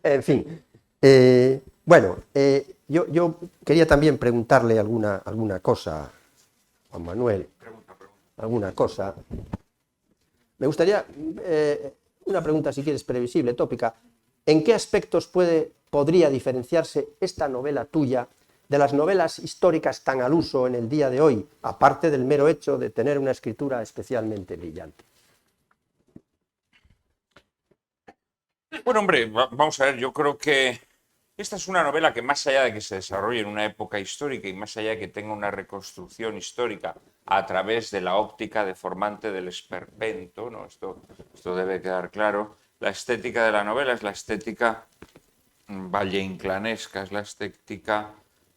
En fin. Yo quería también preguntarle alguna cosa, Juan Manuel. Alguna cosa. Me gustaría, una pregunta si quieres previsible, tópica. ¿En qué aspectos podría diferenciarse esta novela tuya de las novelas históricas tan al uso en el día de hoy, aparte del mero hecho de tener una escritura especialmente brillante? Bueno, hombre, vamos a ver, yo creo que esta es una novela que más allá de que se desarrolle en una época histórica y más allá de que tenga una reconstrucción histórica a través de la óptica deformante del esperpento, ¿no? Esto debe quedar claro. La estética de la novela es la estética valleinclanesca, es la estética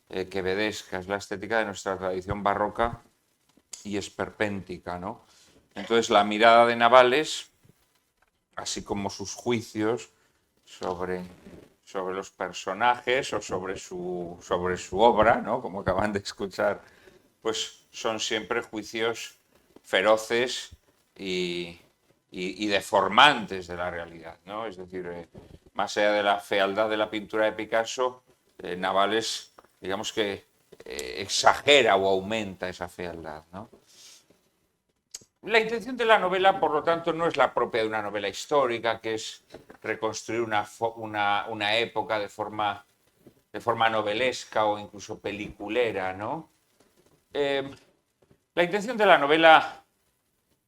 quevedesca, es la estética de nuestra tradición barroca y esperpéntica, ¿no? Entonces la mirada de Navales, así como sus juicios sobre los personajes o sobre su obra, ¿no? Como acaban de escuchar, pues son siempre juicios feroces y deformantes de la realidad, ¿no? Es decir, más allá de la fealdad de la pintura de Picasso, Navales, digamos que exagera o aumenta esa fealdad, ¿no? La intención de la novela, por lo tanto, no es la propia de una novela histórica, que es reconstruir una época de forma novelesca o incluso peliculera, ¿no? La intención de la novela,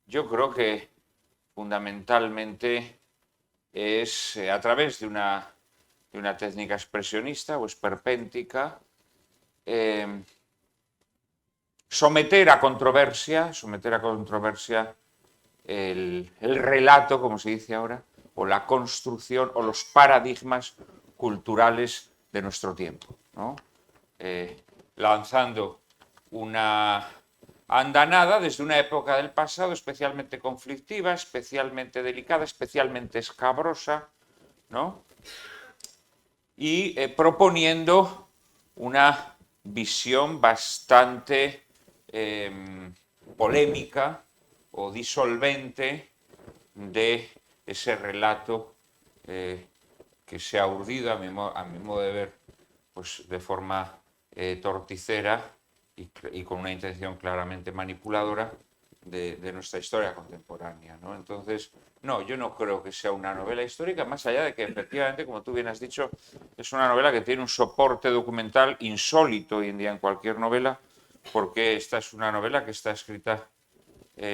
yo creo que fundamentalmente es, a través de una técnica expresionista o esperpéntica, someter a controversia el relato, como se dice ahora, o la construcción o los paradigmas culturales de nuestro tiempo, ¿no? Lanzando una andanada desde una época del pasado especialmente conflictiva, especialmente delicada, especialmente escabrosa, ¿no? Y proponiendo una visión bastante polémica o disolvente de ese relato que se ha urdido, a mi modo de ver, pues de forma torticera y con una intención claramente manipuladora de nuestra historia contemporánea, ¿no? Entonces, no, yo no creo que sea una novela histórica, más allá de que efectivamente, como tú bien has dicho, es una novela que tiene un soporte documental insólito hoy en día en cualquier novela, porque esta es una novela que está escrita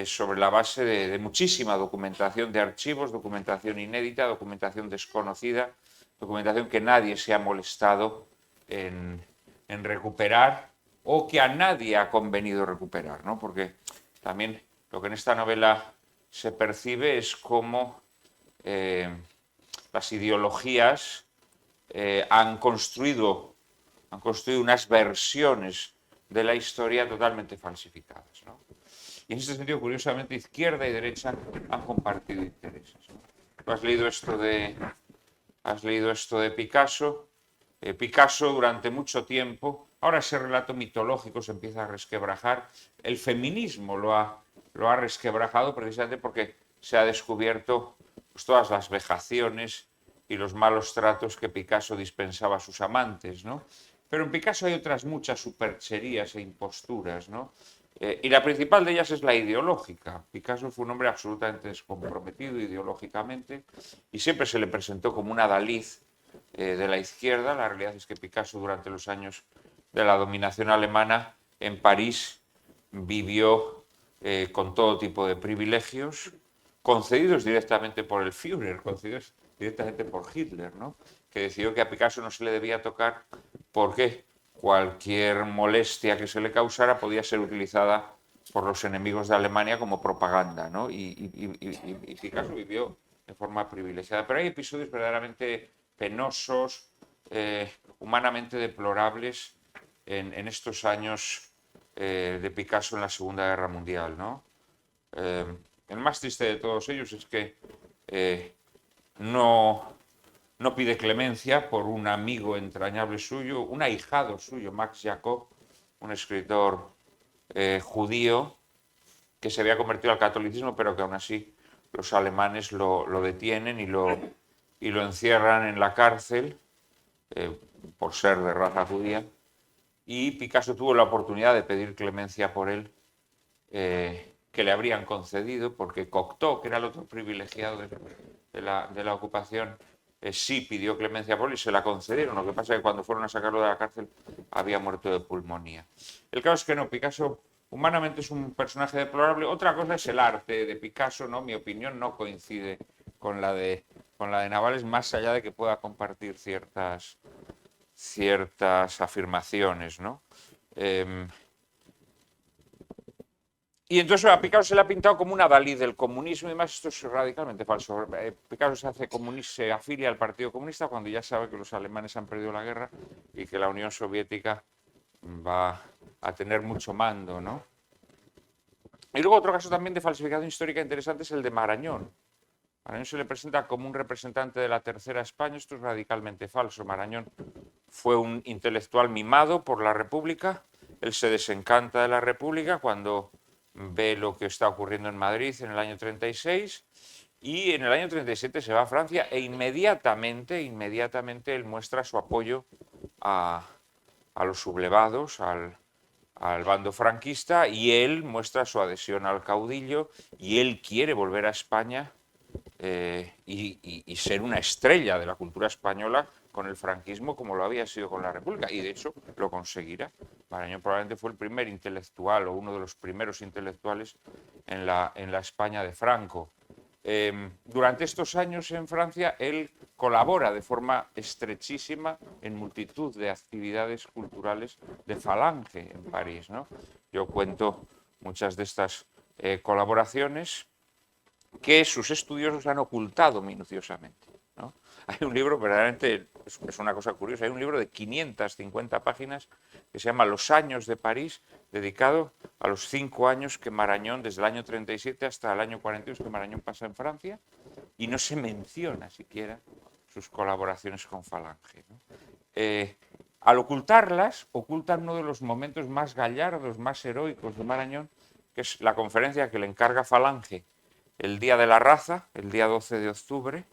sobre la base de muchísima documentación de archivos, documentación inédita, documentación desconocida, documentación que nadie se ha molestado en recuperar o que a nadie ha convenido recuperar, ¿no? Porque también lo que en esta novela se percibe es cómo las ideologías han construido unas versiones de la historia totalmente falsificadas, ¿no? Y en ese sentido, curiosamente, izquierda y derecha han compartido intereses, ¿no? ¿Tú has leído esto de Picasso? Picasso durante mucho tiempo, ahora ese relato mitológico se empieza a resquebrajar, el feminismo lo ha resquebrajado precisamente porque se ha descubierto pues, todas las vejaciones y los malos tratos que Picasso dispensaba a sus amantes, ¿no? Pero en Picasso hay otras muchas supercherías e imposturas, ¿no? Y la principal de ellas es la ideológica. Picasso fue un hombre absolutamente descomprometido ideológicamente y siempre se le presentó como un adalid de la izquierda. La realidad es que Picasso durante los años de la dominación alemana en París vivió con todo tipo de privilegios concedidos directamente por el Führer, concedidos directamente por Hitler, ¿no? Que decidió que a Picasso no se le debía tocar porque cualquier molestia que se le causara podía ser utilizada por los enemigos de Alemania como propaganda, ¿no? Y Picasso vivió de forma privilegiada. Pero hay episodios verdaderamente penosos, humanamente deplorables en estos años de Picasso en la Segunda Guerra Mundial, ¿no? El más triste de todos ellos es que no pide clemencia por un amigo entrañable suyo, un ahijado suyo, Max Jacob, un escritor judío que se había convertido al catolicismo, pero que aún así los alemanes lo detienen y lo encierran en la cárcel por ser de raza judía. Y Picasso tuvo la oportunidad de pedir clemencia por él, que le habrían concedido, porque Cocteau, que era el otro privilegiado de la ocupación, sí pidió clemencia por él y se la concedieron. Lo que pasa es que cuando fueron a sacarlo de la cárcel había muerto de pulmonía. El caso es que no, Picasso humanamente es un personaje deplorable. Otra cosa es el arte de Picasso, ¿no? Mi opinión no coincide con la de Navales, más allá de que pueda compartir ciertas afirmaciones, ¿no? Y entonces a Picasso se le ha pintado como una Dalí del comunismo, y además esto es radicalmente falso. Picasso se afilia al Partido Comunista cuando ya sabe que los alemanes han perdido la guerra y que la Unión Soviética va a tener mucho mando, ¿no? Y luego otro caso también de falsificación histórica interesante es el de Marañón. Marañón se le presenta como un representante de la Tercera España. Esto es radicalmente falso. Marañón fue un intelectual mimado por la República. Él se desencanta de la República cuando ve lo que está ocurriendo en Madrid en el año 36 y en el año 37 se va a Francia e inmediatamente él muestra su apoyo a los sublevados, al bando franquista, y él muestra su adhesión al caudillo y él quiere volver a España y ser una estrella de la cultura española con el franquismo como lo había sido con la República, y de hecho lo conseguirá. Marañón probablemente fue el primer intelectual o uno de los primeros intelectuales en la España de Franco. Durante estos años en Francia él colabora de forma estrechísima en multitud de actividades culturales de Falange en París, ¿no? Yo cuento muchas de estas colaboraciones que sus estudiosos han ocultado minuciosamente, ¿no? Hay un libro, verdaderamente, es una cosa curiosa, hay un libro de 550 páginas que se llama Los años de París, dedicado a los 5 años que Marañón, desde el año 37 hasta el año 42, que Marañón pasa en Francia, y no se menciona siquiera sus colaboraciones con Falange, ¿no? Al ocultarlas, ocultan uno de los momentos más gallardos, más heroicos de Marañón, que es la conferencia que le encarga Falange el Día de la Raza, el día 12 de octubre,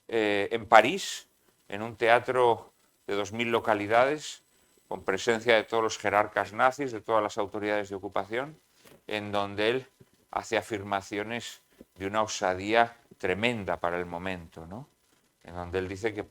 en París, en un teatro de 2000 localidades, con presencia de todos los jerarcas nazis, de todas las autoridades de ocupación, en donde él hace afirmaciones de una osadía tremenda para el momento, ¿no? En donde él dice que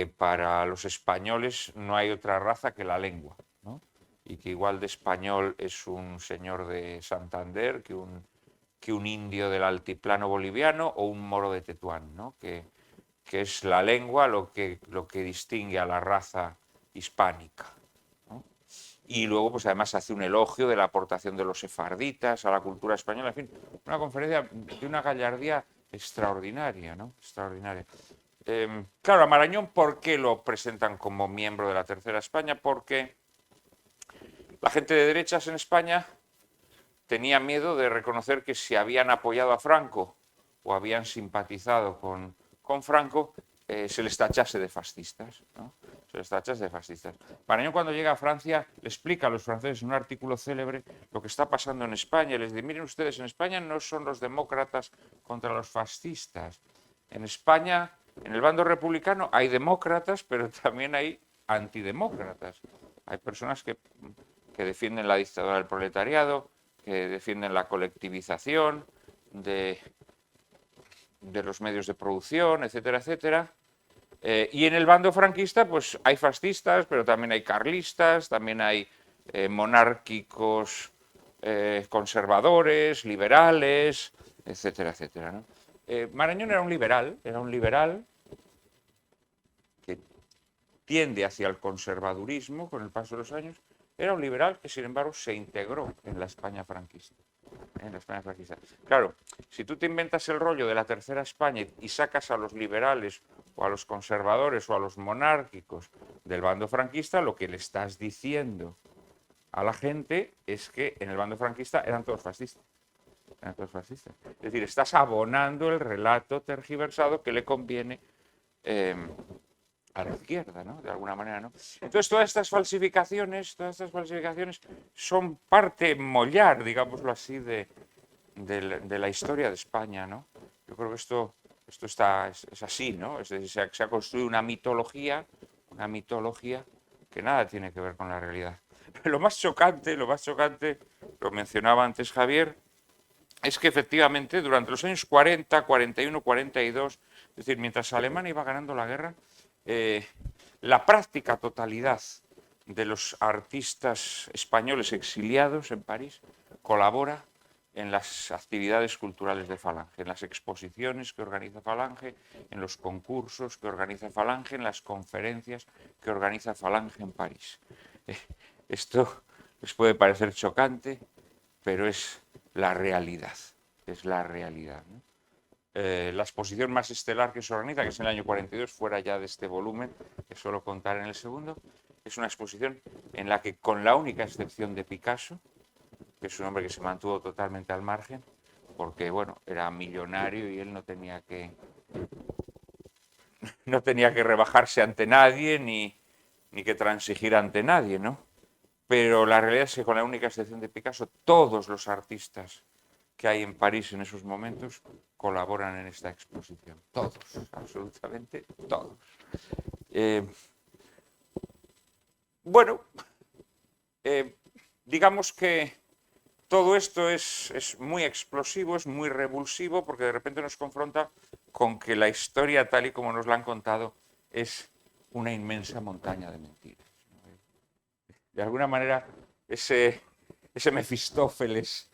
para los españoles no hay otra raza que la lengua, ¿no? Y que igual de español es un señor de Santander que un indio del altiplano boliviano o un moro de Tetuán, ¿no? Que es la lengua lo que distingue a la raza hispánica, ¿no? Y luego, pues además hace un elogio de la aportación de los sefarditas a la cultura española, en fin, una conferencia de una gallardía extraordinaria, ¿no? Extraordinaria. Claro, a Marañón, ¿por qué lo presentan como miembro de la Tercera España? Porque la gente de derechas en España tenía miedo de reconocer que si habían apoyado a Franco o habían simpatizado con Franco, se les tachase de fascistas, ¿no? Se les tachase de fascistas. Marañón, cuando llega a Francia, le explica a los franceses en un artículo célebre lo que está pasando en España. Y les dice, miren ustedes, en España no son los demócratas contra los fascistas. En España, en el bando republicano, hay demócratas, pero también hay antidemócratas. Hay personas que defienden la dictadura del proletariado, que defienden la colectivización de los medios de producción, etcétera, etcétera. Y en el bando franquista, pues hay fascistas, pero también hay carlistas, también hay monárquicos, conservadores, liberales, etcétera, etcétera, Marañón era un liberal tiende hacia el conservadurismo con el paso de los años, era un liberal que sin embargo se integró en la España franquista. Claro, si tú te inventas el rollo de la tercera España y sacas a los liberales o a los conservadores o a los monárquicos del bando franquista, lo que le estás diciendo a la gente es que en el bando franquista eran todos fascistas. Es decir, estás abonando el relato tergiversado que le conviene a la izquierda, ¿no? De alguna manera, ¿no? Entonces, todas estas falsificaciones son parte mollar, digámoslo así, de la historia de España, ¿no? Yo creo que esto es así, ¿no? Es decir, se ha construido una mitología que nada tiene que ver con la realidad. Lo más chocante, lo mencionaba antes Javier, es que efectivamente durante los años 40, 41, 42, es decir, mientras Alemania iba ganando la guerra, la práctica totalidad de los artistas españoles exiliados en París colabora en las actividades culturales de Falange, en las exposiciones que organiza Falange, en los concursos que organiza Falange, en las conferencias que organiza Falange en París. Esto les puede parecer chocante, pero es la realidad, ¿no? La exposición más estelar que se organiza, que es en el año 42, fuera ya de este volumen, que suelo contar en el segundo, es una exposición en la que, con la única excepción de Picasso, que es un hombre que se mantuvo totalmente al margen, porque, bueno, era millonario y él no tenía que rebajarse ante nadie, ni que transigir ante nadie, ¿no? Pero la realidad es que, con la única excepción de Picasso, todos los artistas que hay en París en esos momentos colaboran en esta exposición. Todos, absolutamente todos. Digamos que todo esto es muy explosivo, es muy revulsivo, porque de repente nos confronta con que la historia, tal y como nos la han contado, es una inmensa montaña de mentiras. De alguna manera, ese Mefistófeles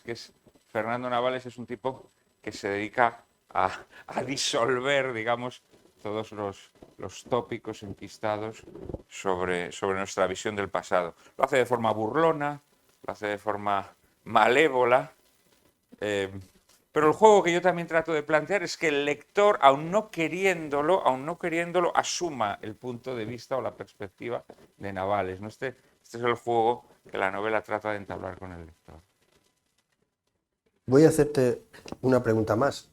que es Fernando Navales, es un tipo que se dedica a disolver, digamos, todos los tópicos enquistados sobre nuestra visión del pasado. Lo hace de forma burlona, lo hace de forma malévola, pero el juego que yo también trato de plantear es que el lector, aun no queriéndolo, asuma el punto de vista o la perspectiva de Navales, ¿no? Este es el juego que la novela trata de entablar con el lector. Voy a hacerte una pregunta más,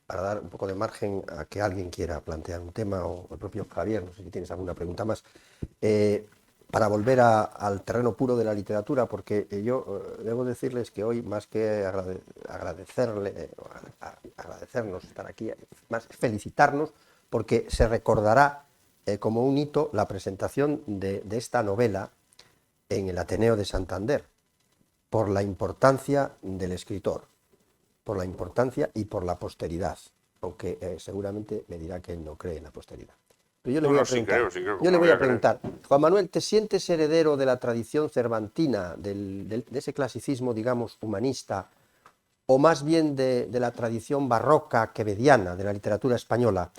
para dar un poco de margen a que alguien quiera plantear un tema, o el propio Javier, no sé si tienes alguna pregunta más, para volver al terreno puro de la literatura, porque yo debo decirles que hoy, más que agradecernos estar aquí, más felicitarnos, porque se recordará como un hito la presentación de esta novela en el Ateneo de Santander, por la importancia del escritor, por la importancia y por la posteridad, aunque seguramente me dirá que él no cree en la posteridad. Pero yo le voy a preguntar, Juan Manuel, ¿te sientes heredero de la tradición cervantina, de ese clasicismo, digamos, humanista, o más bien de la tradición barroca quevediana de la literatura española?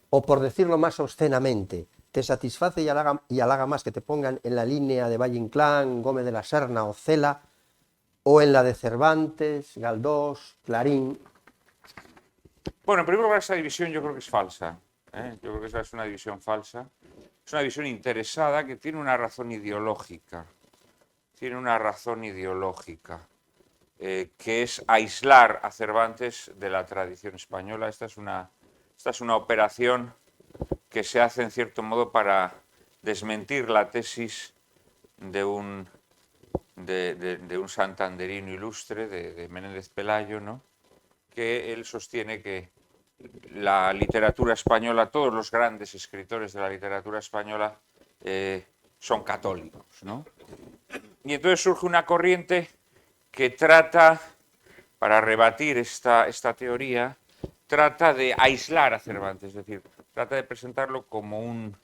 O, por decirlo más obscenamente, ¿te satisface y halaga más que te pongan en la línea de Valle Inclán, Gómez de la Serna o Cela, o en la de Cervantes, Galdós, Clarín? Bueno, en primer lugar, esa división yo creo que es falsa. Yo creo que esa es una división falsa. Es una división interesada que tiene una razón ideológica. Que es aislar a Cervantes de la tradición española. Esta es una operación que se hace, en cierto modo, para desmentir la tesis de un santanderino ilustre, de Menéndez Pelayo, ¿no? Que él sostiene que la literatura española, todos los grandes escritores de la literatura española son católicos, ¿no? Y entonces surge una corriente que trata, para rebatir esta teoría, trata de aislar a Cervantes, es decir, trata de presentarlo como un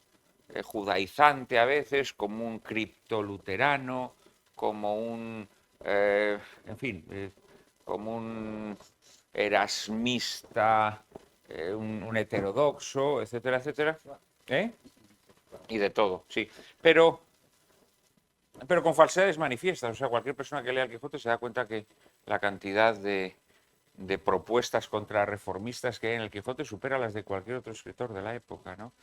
judaizante a veces, como un criptoluterano, como un, como un erasmista, un heterodoxo, etcétera, etcétera, ¿eh? Y de todo, sí. Pero con falsedades manifiestas. O sea, cualquier persona que lea el Quijote se da cuenta que la cantidad de propuestas contrarreformistas que hay en el Quijote supera las de cualquier otro escritor de la época, ¿no?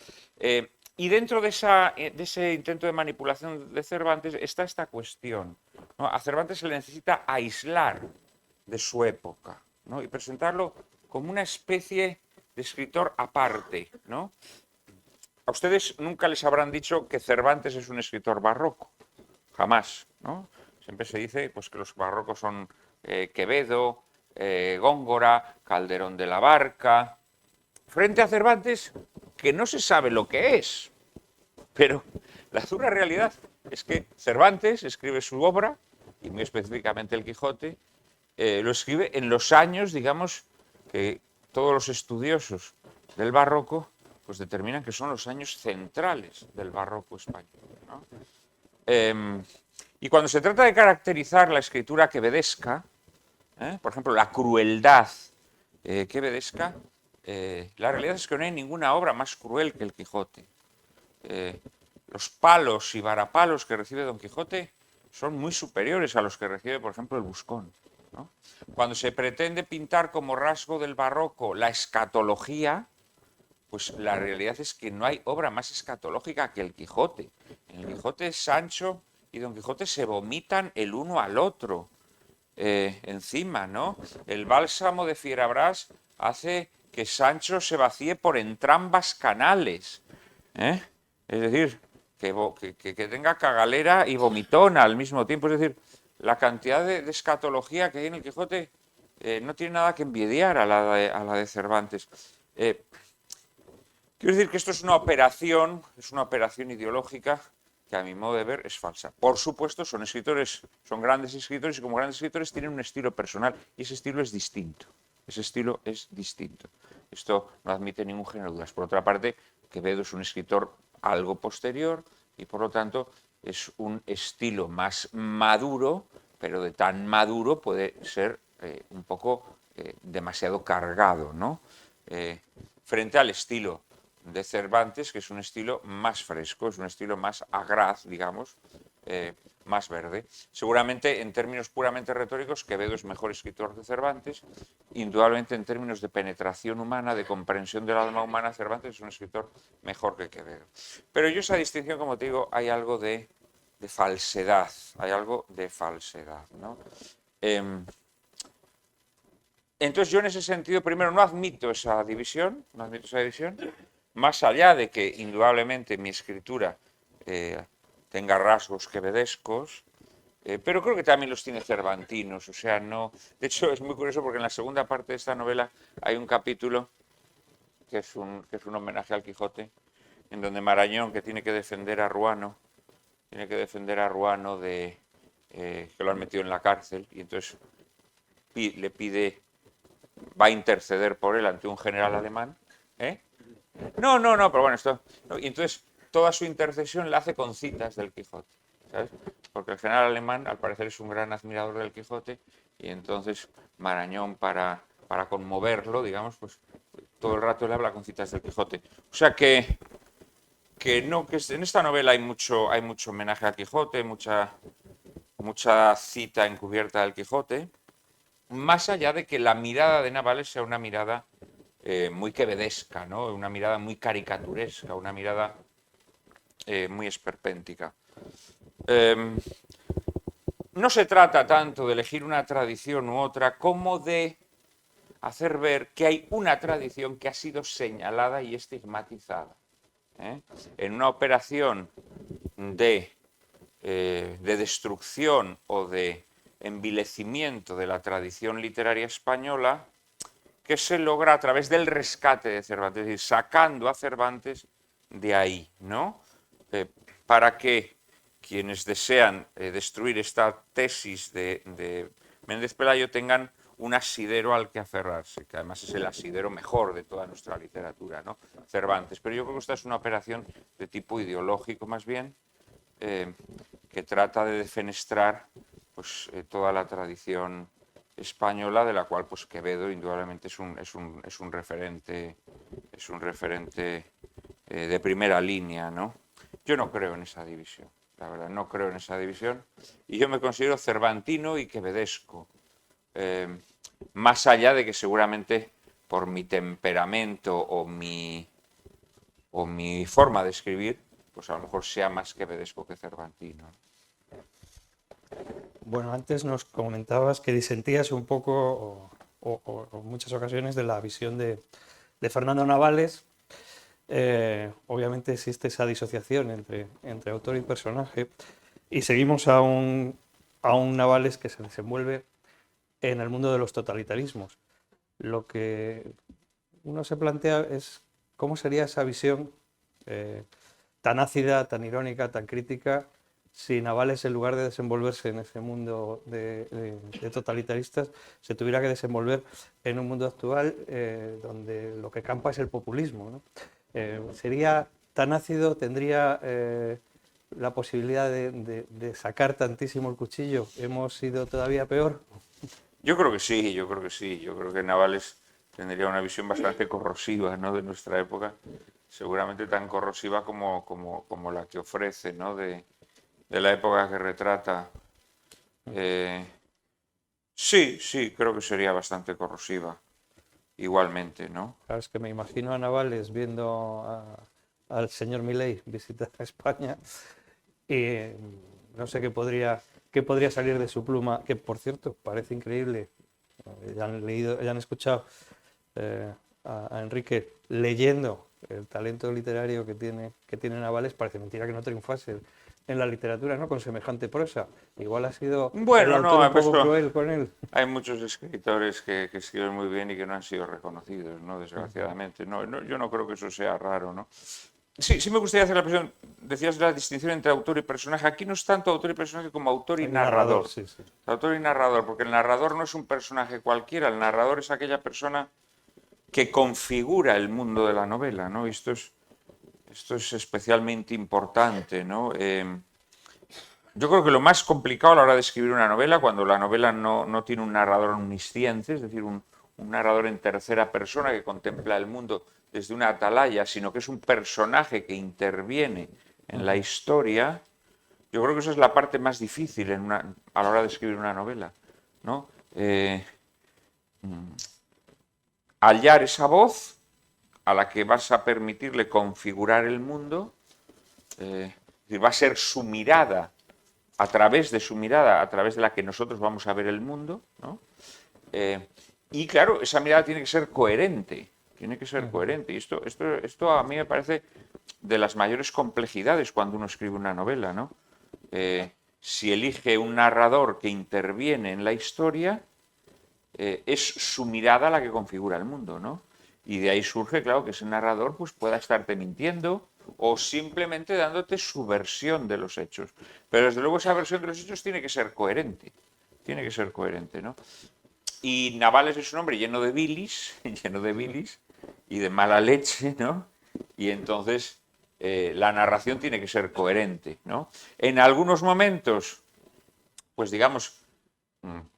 Y dentro de ese intento de manipulación de Cervantes está esta cuestión, ¿no? A Cervantes se le necesita aislar de su época, ¿no? Y presentarlo como una especie de escritor aparte, ¿no? A ustedes nunca les habrán dicho que Cervantes es un escritor barroco, jamás, ¿no? Siempre se dice pues, que los barrocos son Quevedo, Góngora, Calderón de la Barca, frente a Cervantes, que no se sabe lo que es. Pero la dura realidad es que Cervantes escribe su obra, y muy específicamente el Quijote, lo escribe en los años, digamos, que todos los estudiosos del barroco pues determinan que son los años centrales del barroco español, ¿no? Y cuando se trata de caracterizar la escritura quevedesca, por ejemplo, la crueldad quevedesca, la realidad es que no hay ninguna obra más cruel que el Quijote. Los palos y varapalos que recibe Don Quijote son muy superiores a los que recibe, por ejemplo, el Buscón, ¿no? Cuando se pretende pintar como rasgo del barroco la escatología, pues la realidad es que no hay obra más escatológica que el Quijote. En el Quijote Sancho y Don Quijote se vomitan el uno al otro encima, ¿no? El bálsamo de Fierabras hace que Sancho se vacíe por entrambas canales, ¿eh? Es decir, que tenga cagalera y vomitona al mismo tiempo. Es decir, la cantidad de escatología que hay en el Quijote no tiene nada que envidiar a la de Cervantes. Quiero decir que esto es una operación ideológica que a mi modo de ver es falsa. Por supuesto, son grandes escritores y como grandes escritores tienen un estilo personal y ese estilo es distinto. Esto no admite ningún género de dudas. Por otra parte, Quevedo es un escritor algo posterior y por lo tanto es un estilo más maduro, pero de tan maduro puede ser un poco demasiado cargado, ¿no? Frente al estilo de Cervantes, que es un estilo más fresco, es un estilo más agraz, digamos, más verde. Seguramente, en términos puramente retóricos, Quevedo es mejor escritor que Cervantes. Indudablemente, en términos de penetración humana, de comprensión del alma humana, Cervantes es un escritor mejor que Quevedo. Pero yo esa distinción, como te digo, hay algo de falsedad, ¿no? Entonces yo en ese sentido, primero, no admito esa división, más allá de que indudablemente mi escritura tenga rasgos quevedescos, pero creo que también los tiene cervantinos, o sea, no... De hecho, es muy curioso porque en la segunda parte de esta novela hay un capítulo que es un homenaje al Quijote, en donde Marañón, que tiene que defender a Ruano, de que lo han metido en la cárcel, y entonces le pide, va a interceder por él ante un general alemán, No, pero bueno, esto... No, y entonces toda su intercesión la hace con citas del Quijote, ¿sabes? Porque el general alemán, al parecer, es un gran admirador del Quijote y entonces Marañón, para conmoverlo, digamos, pues todo el rato le habla con citas del Quijote. O sea que en esta novela hay mucho homenaje al Quijote, mucha cita encubierta del Quijote, más allá de que la mirada de Navales sea una mirada muy quevedesca, ¿no? Una mirada muy caricaturesca, una mirada muy esperpéntica. No se trata tanto de elegir una tradición u otra como de hacer ver que hay una tradición que ha sido señalada y estigmatizada. En una operación de destrucción o de envilecimiento de la tradición literaria española, que se logra a través del rescate de Cervantes, es decir, sacando a Cervantes de ahí, ¿no? Para que quienes desean destruir esta tesis de Méndez Pelayo tengan un asidero al que aferrarse, que además es el asidero mejor de toda nuestra literatura, ¿no? Cervantes. Pero yo creo que esta es una operación de tipo ideológico más bien, que trata de defenestrar pues, toda la tradición española, de la cual pues Quevedo indudablemente es un referente de primera línea, ¿no? Yo no creo en esa división, la verdad, no creo en esa división. Y yo me considero cervantino y quevedesco, más allá de que seguramente por mi temperamento o mi forma de escribir, pues a lo mejor sea más quevedesco que cervantino. Bueno, antes nos comentabas que disentías un poco, o en muchas ocasiones, de la visión de Fernando Navales. Obviamente existe esa disociación entre autor y personaje, y seguimos a un Navales que se desenvuelve en el mundo de los totalitarismos. Lo que uno se plantea es cómo sería esa visión tan ácida, tan irónica, tan crítica, si Navales, en lugar de desenvolverse en ese mundo de totalitaristas, se tuviera que desenvolver en un mundo actual donde lo que campa es el populismo, ¿no? ¿Sería tan ácido? ¿Tendría la posibilidad de sacar tantísimo el cuchillo? ¿Hemos sido todavía peor? Yo creo que sí, yo creo que sí. Yo creo que Navales tendría una visión bastante corrosiva, ¿no?, de nuestra época, seguramente tan corrosiva como la que ofrece, ¿no?, de la época que retrata. Sí, creo que sería bastante corrosiva, igualmente, ¿no? Claro, es que me imagino a Navales viendo al señor Milei visitar a España y no sé qué podría salir de su pluma, que por cierto parece increíble. Ya han escuchado a Enrique leyendo el talento literario que tiene Navales. Parece mentira que no triunfase en la literatura, ¿no?, con semejante prosa. Igual ha sido el autor un poco cruel con él. Hay muchos escritores que escriben muy bien y que no han sido reconocidos, ¿no?, desgraciadamente. Yo no creo que eso sea raro, ¿no? Sí me gustaría hacer la presión. Decías la distinción entre autor y personaje. Aquí no es tanto autor y personaje como autor y narrador. Sí. Autor y narrador, porque el narrador no es un personaje cualquiera, el narrador es aquella persona que configura el mundo de la novela, ¿no? Esto es especialmente importante, ¿no? Yo creo que lo más complicado a la hora de escribir una novela, cuando la novela no tiene un narrador omnisciente, es decir, un narrador en tercera persona que contempla el mundo desde una atalaya, sino que es un personaje que interviene en la historia, yo creo que esa es la parte más difícil a la hora de escribir una novela, ¿no? Hallar esa voz a la que vas a permitirle configurar el mundo, va a ser su mirada, a través de su mirada, a través de la que nosotros vamos a ver el mundo, ¿no? Y claro, esa mirada tiene que ser coherente, y esto a mí me parece de las mayores complejidades cuando uno escribe una novela, ¿no? Si elige un narrador que interviene en la historia, es su mirada la que configura el mundo, ¿no? Y de ahí surge, claro, que ese narrador pues pueda estarte mintiendo o simplemente dándote su versión de los hechos. Pero desde luego esa versión de los hechos tiene que ser coherente, ¿no? Y Navales es un hombre lleno de bilis y de mala leche, ¿no? Y entonces la narración tiene que ser coherente, ¿no? En algunos momentos, pues digamos,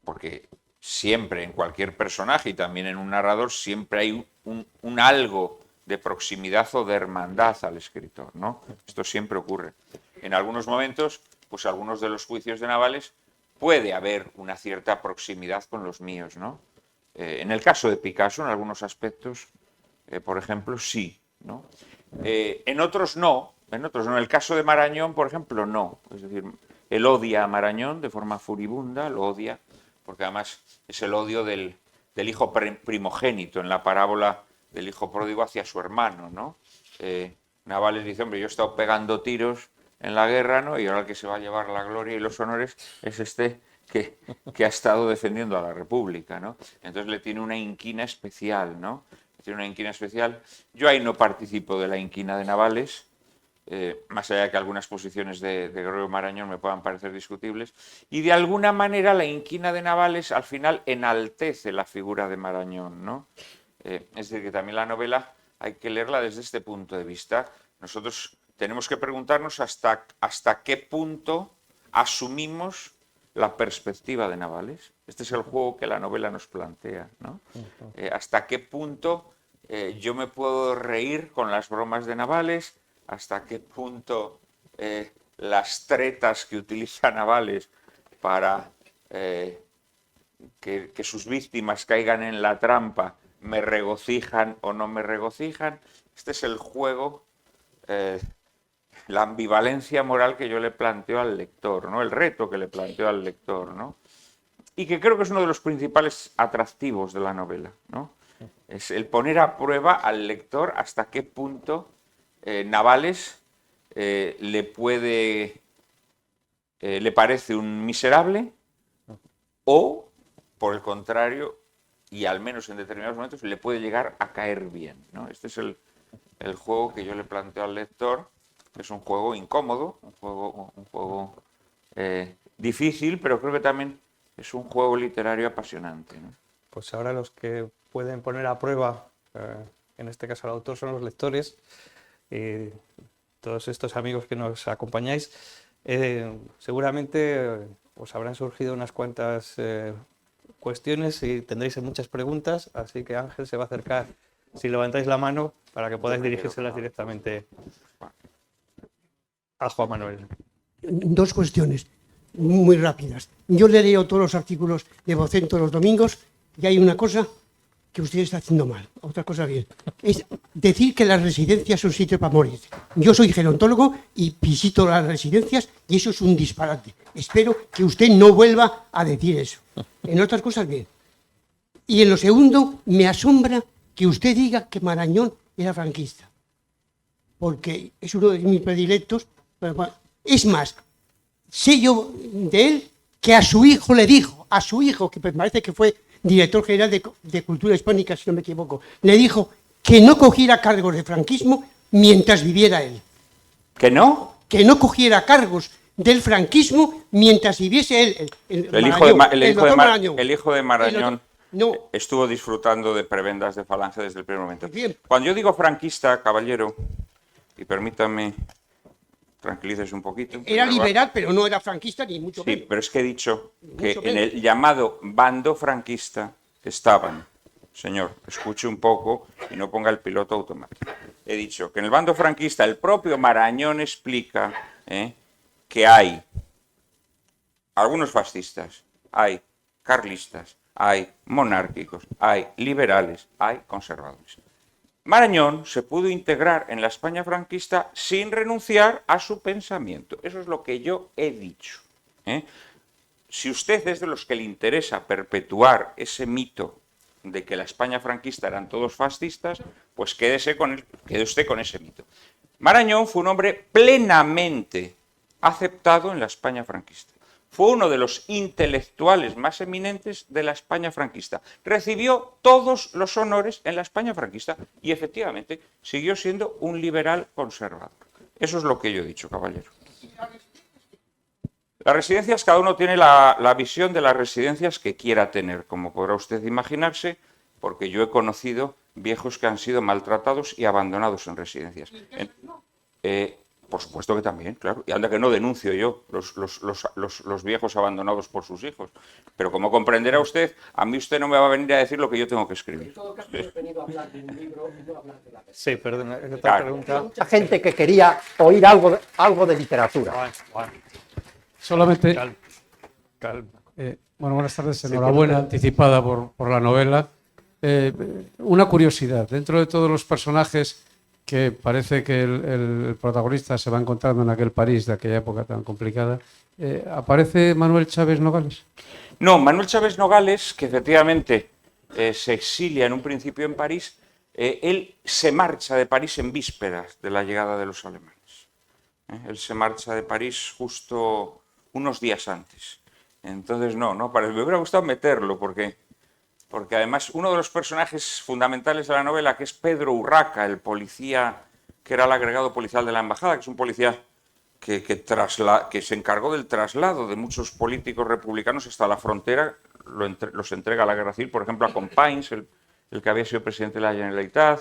porque siempre en cualquier personaje y también en un narrador siempre hay un algo de proximidad o de hermandad al escritor, ¿no? Esto siempre ocurre. En algunos momentos, pues algunos de los juicios de Navales puede haber una cierta proximidad con los míos, ¿no? En el caso de Picasso, en algunos aspectos, por ejemplo, sí, ¿no? En otros no. En el caso de Marañón, por ejemplo, no. Es decir, él odia a Marañón de forma furibunda, lo odia, porque además es el odio del hijo primogénito en la parábola del hijo pródigo hacia su hermano, ¿no? Navales dice, hombre, yo he estado pegando tiros en la guerra, ¿no? Y ahora el que se va a llevar la gloria y los honores es este que ha estado defendiendo a la República, ¿no? Entonces le tiene una inquina especial, ¿no? Yo ahí no participo de la inquina de Navales, más allá de que algunas posiciones de Gregorio Marañón me puedan parecer discutibles, y de alguna manera la inquina de Navales al final enaltece la figura de Marañón, ¿no? Es decir, que también la novela hay que leerla desde este punto de vista. Nosotros tenemos que preguntarnos hasta qué punto asumimos la perspectiva de Navales. Este es el juego que la novela nos plantea, ¿no? Hasta qué punto yo me puedo reír con las bromas de Navales, hasta qué punto las tretas que utiliza Navales para que sus víctimas caigan en la trampa me regocijan o no me regocijan. Este es el juego, la ambivalencia moral que yo le planteo al lector, ¿no? El reto que le planteo al lector, ¿no? Y que creo que es uno de los principales atractivos de la novela, ¿no? Es el poner a prueba al lector hasta qué punto Navales le parece un miserable, o, por el contrario, y al menos en determinados momentos, le puede llegar a caer bien, ¿no? Este es el juego que yo le planteo al lector. Es un juego incómodo, un juego difícil, pero creo que también es un juego literario apasionante, ¿no? Pues ahora los que pueden poner a prueba, en este caso al autor, son los lectores. Todos estos amigos que nos acompañáis, seguramente os habrán surgido unas cuantas cuestiones y tendréis muchas preguntas, así que Ángel se va a acercar, si levantáis la mano, para que podáis dirigírselas directamente a Juan Manuel. Dos cuestiones muy rápidas. Yo le leo todos los artículos de Vocento los domingos y hay una cosa que usted está haciendo mal, otra cosa bien. Es decir que las residencias son sitio para morir. Yo soy gerontólogo y visito las residencias y eso es un disparate. Espero que usted no vuelva a decir eso. En otras cosas bien. Y en lo segundo, me asombra que usted diga que Marañón era franquista, porque es uno de mis predilectos. Es más, sé yo de él que a su hijo le dijo, a su hijo, que me parece que fue director general de Cultura Hispánica, si no me equivoco, le dijo que no cogiera cargos de franquismo mientras viviera él. ¿Que no? Que no cogiera cargos del franquismo mientras viviese él. El hijo de Marañón no. Estuvo disfrutando de prebendas de Falange desde el primer momento. Bien. Cuando yo digo franquista, caballero, y permítame, tranquilícese un poquito. Era liberal, pero no era franquista ni mucho menos. Sí, pero es que he dicho que Mucho en menos. el llamado bando franquista estaban, señor, escuche un poco y no ponga el piloto automático. He dicho que en el bando franquista el propio Marañón explica que hay algunos fascistas, hay carlistas, hay monárquicos, hay liberales, hay conservadores. Marañón se pudo integrar en la España franquista sin renunciar a su pensamiento. Eso es lo que yo he dicho. Si usted es de los que le interesa perpetuar ese mito de que la España franquista eran todos fascistas, pues quede usted con ese mito. Marañón fue un hombre plenamente aceptado en la España franquista. Fue uno de los intelectuales más eminentes de la España franquista. Recibió todos los honores en la España franquista y efectivamente siguió siendo un liberal conservador. Eso es lo que yo he dicho, caballero. Las residencias, cada uno tiene la visión de las residencias que quiera tener, como podrá usted imaginarse, porque yo he conocido viejos que han sido maltratados y abandonados en residencias. Por supuesto que también, claro. Y anda que no denuncio yo los viejos abandonados por sus hijos. Pero como comprenderá usted, a mí usted no me va a venir a decir lo que yo tengo que escribir. En todo caso, he venido a hablar de un libro y no a hablar de la persona. Sí, perdona, es otra Claro. pregunta. Mucha gente que quería oír algo de literatura. Solamente, Calma. bueno, buenas tardes, enhorabuena anticipada por la novela. Una curiosidad, dentro de todos los personajes que parece que el protagonista se va encontrando en aquel París de aquella época tan complicada, ¿aparece Manuel Chávez Nogales? No, Manuel Chávez Nogales, que efectivamente se exilia en un principio en París, él se marcha de París en vísperas de la llegada de los alemanes. Él se marcha de París justo unos días antes. Entonces, no, me hubiera gustado meterlo, porque además uno de los personajes fundamentales de la novela, que es Pedro Urraca, el policía que era el agregado policial de la embajada, que es un policía que se encargó del traslado de muchos políticos republicanos hasta la frontera, los entrega a la guerra civil, por ejemplo a Companys, el que había sido presidente de la Generalitat,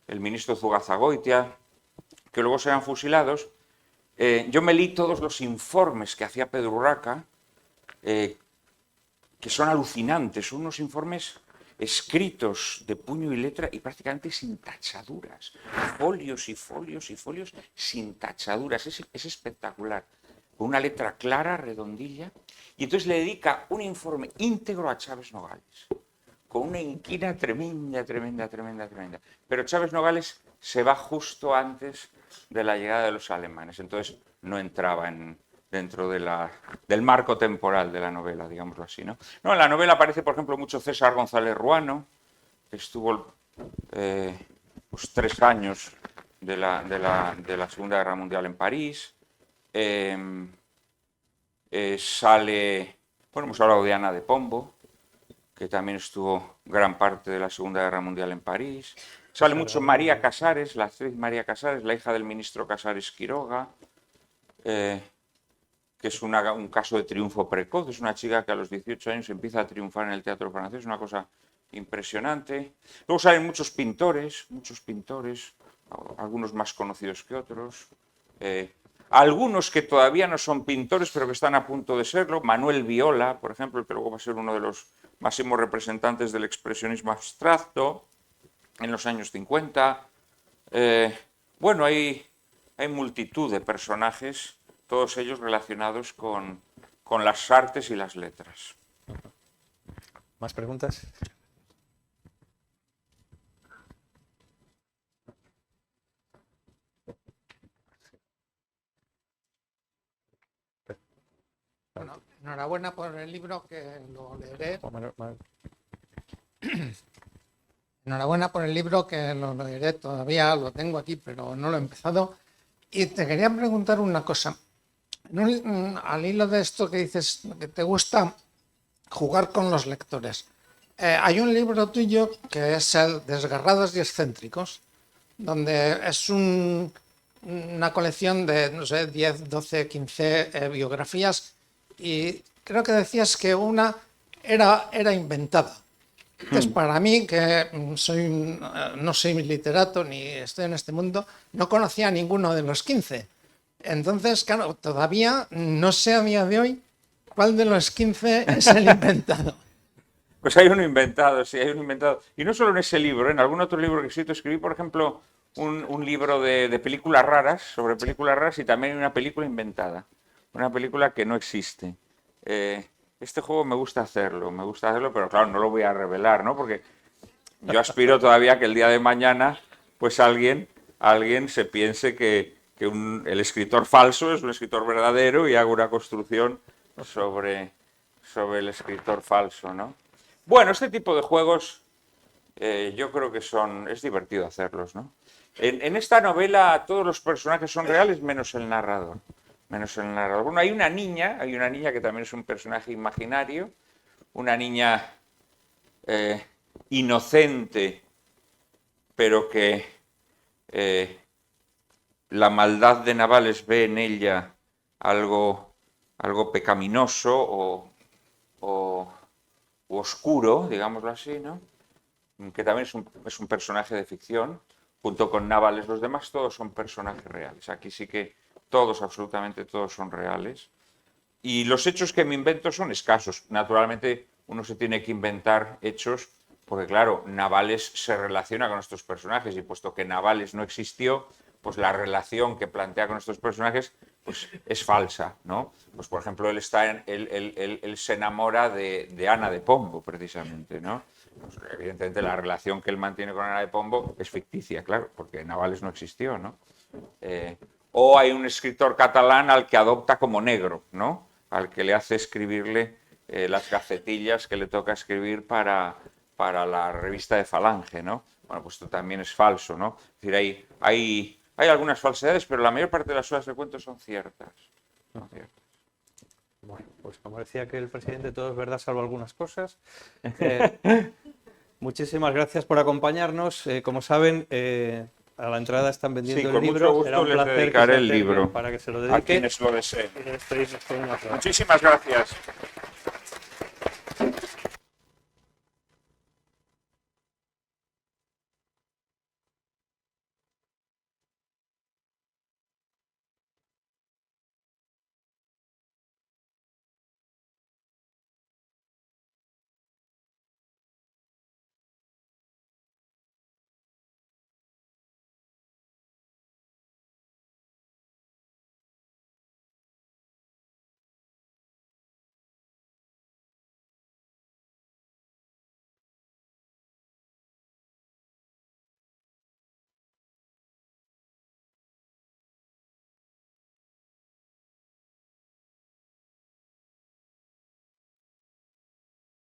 el ministro Zugazagoitia, que luego serán fusilados. Yo me leí todos los informes que hacía Pedro Urraca, que son alucinantes, son unos informes escritos de puño y letra y prácticamente sin tachaduras, folios y folios y folios sin tachaduras, es espectacular, con una letra clara, redondilla, y entonces le dedica un informe íntegro a Chávez Nogales, con una inquina tremenda, tremenda, tremenda, tremenda. Pero Chávez Nogales se va justo antes de la llegada de los alemanes, entonces no entraba dentro del marco temporal de la novela, digámoslo así, ¿no? No, en la novela aparece, por ejemplo, mucho César González Ruano, que estuvo pues 3 años de la Segunda Guerra Mundial en París. Sale, bueno, hemos hablado de Ana de Pombo, que también estuvo gran parte de la Segunda Guerra Mundial en París. Sale mucho María Casares, la actriz María Casares, la hija del ministro Casares Quiroga, que es un caso de triunfo precoz. Es una chica que a los 18 años empieza a triunfar en el teatro francés, es una cosa impresionante. Luego salen muchos pintores, algunos más conocidos que otros. Algunos que todavía no son pintores, pero que están a punto de serlo. Manuel Viola, por ejemplo, que luego va a ser uno de los máximos representantes del expresionismo abstracto en los años 50. Bueno, hay multitud de personajes, todos ellos relacionados con las artes y las letras. ¿Más preguntas? Bueno, enhorabuena por el libro, que lo leeré. Enhorabuena por el libro, que lo leeré, todavía lo tengo aquí, pero no lo he empezado. Y te quería preguntar una cosa. Al hilo de esto que dices, que te gusta jugar con los lectores. Hay un libro tuyo que es el Desgarrados y Excéntricos, donde es una colección de, no sé, 10, 12, 15 biografías, y creo que decías que una era inventada. Entonces, para mí, que no soy literato ni estoy en este mundo, no conocía a ninguno de los 15. Entonces, claro, todavía no sé a día de hoy cuál de los 15 es el inventado. Pues hay uno inventado, sí, hay uno inventado. Y no solo en ese libro, en algún otro libro que he escrito, escribí, por ejemplo, un libro de películas raras, sobre películas raras, y también una película inventada, una película que no existe. Este juego me gusta hacerlo, pero claro, no lo voy a revelar, ¿no? Porque yo aspiro todavía a que el día de mañana, pues alguien se piense que el escritor falso es un escritor verdadero y haga una construcción sobre el escritor falso, ¿no? Bueno, este tipo de juegos yo creo que es divertido hacerlos, ¿no? En esta novela todos los personajes son reales menos el narrador. Bueno, hay una niña que también es un personaje imaginario, una niña inocente, pero que la maldad de Navales ve en ella algo pecaminoso o oscuro, digámoslo así, ¿no? Que también es un personaje de ficción. Junto con Navales, los demás todos son personajes reales. Aquí sí que absolutamente todos son reales. Y los hechos que me invento son escasos. Naturalmente uno se tiene que inventar hechos porque, claro, Navales se relaciona con estos personajes y puesto que Navales no existió, pues la relación que plantea con estos personajes pues es falsa, ¿no? Pues por ejemplo, él se enamora de Ana de Pombo, precisamente, ¿no? Pues, evidentemente la relación que él mantiene con Ana de Pombo es ficticia, claro, porque Navales no existió, ¿no? O hay un escritor catalán al que adopta como negro, ¿no? Al que le hace escribirle las gacetillas que le toca escribir para la revista de Falange, ¿no? Bueno, pues esto también es falso, ¿no? Es decir, hay algunas falsedades, pero la mayor parte de las obras de cuentos son ciertas. Bueno, pues como decía que el presidente, todo es verdad salvo algunas cosas. Muchísimas gracias por acompañarnos. Como saben, a la entrada están vendiendo el libro. Mucho gusto les dedicaré el libro para que se lo dedique. A quienes lo deseen. Muchísimas gracias.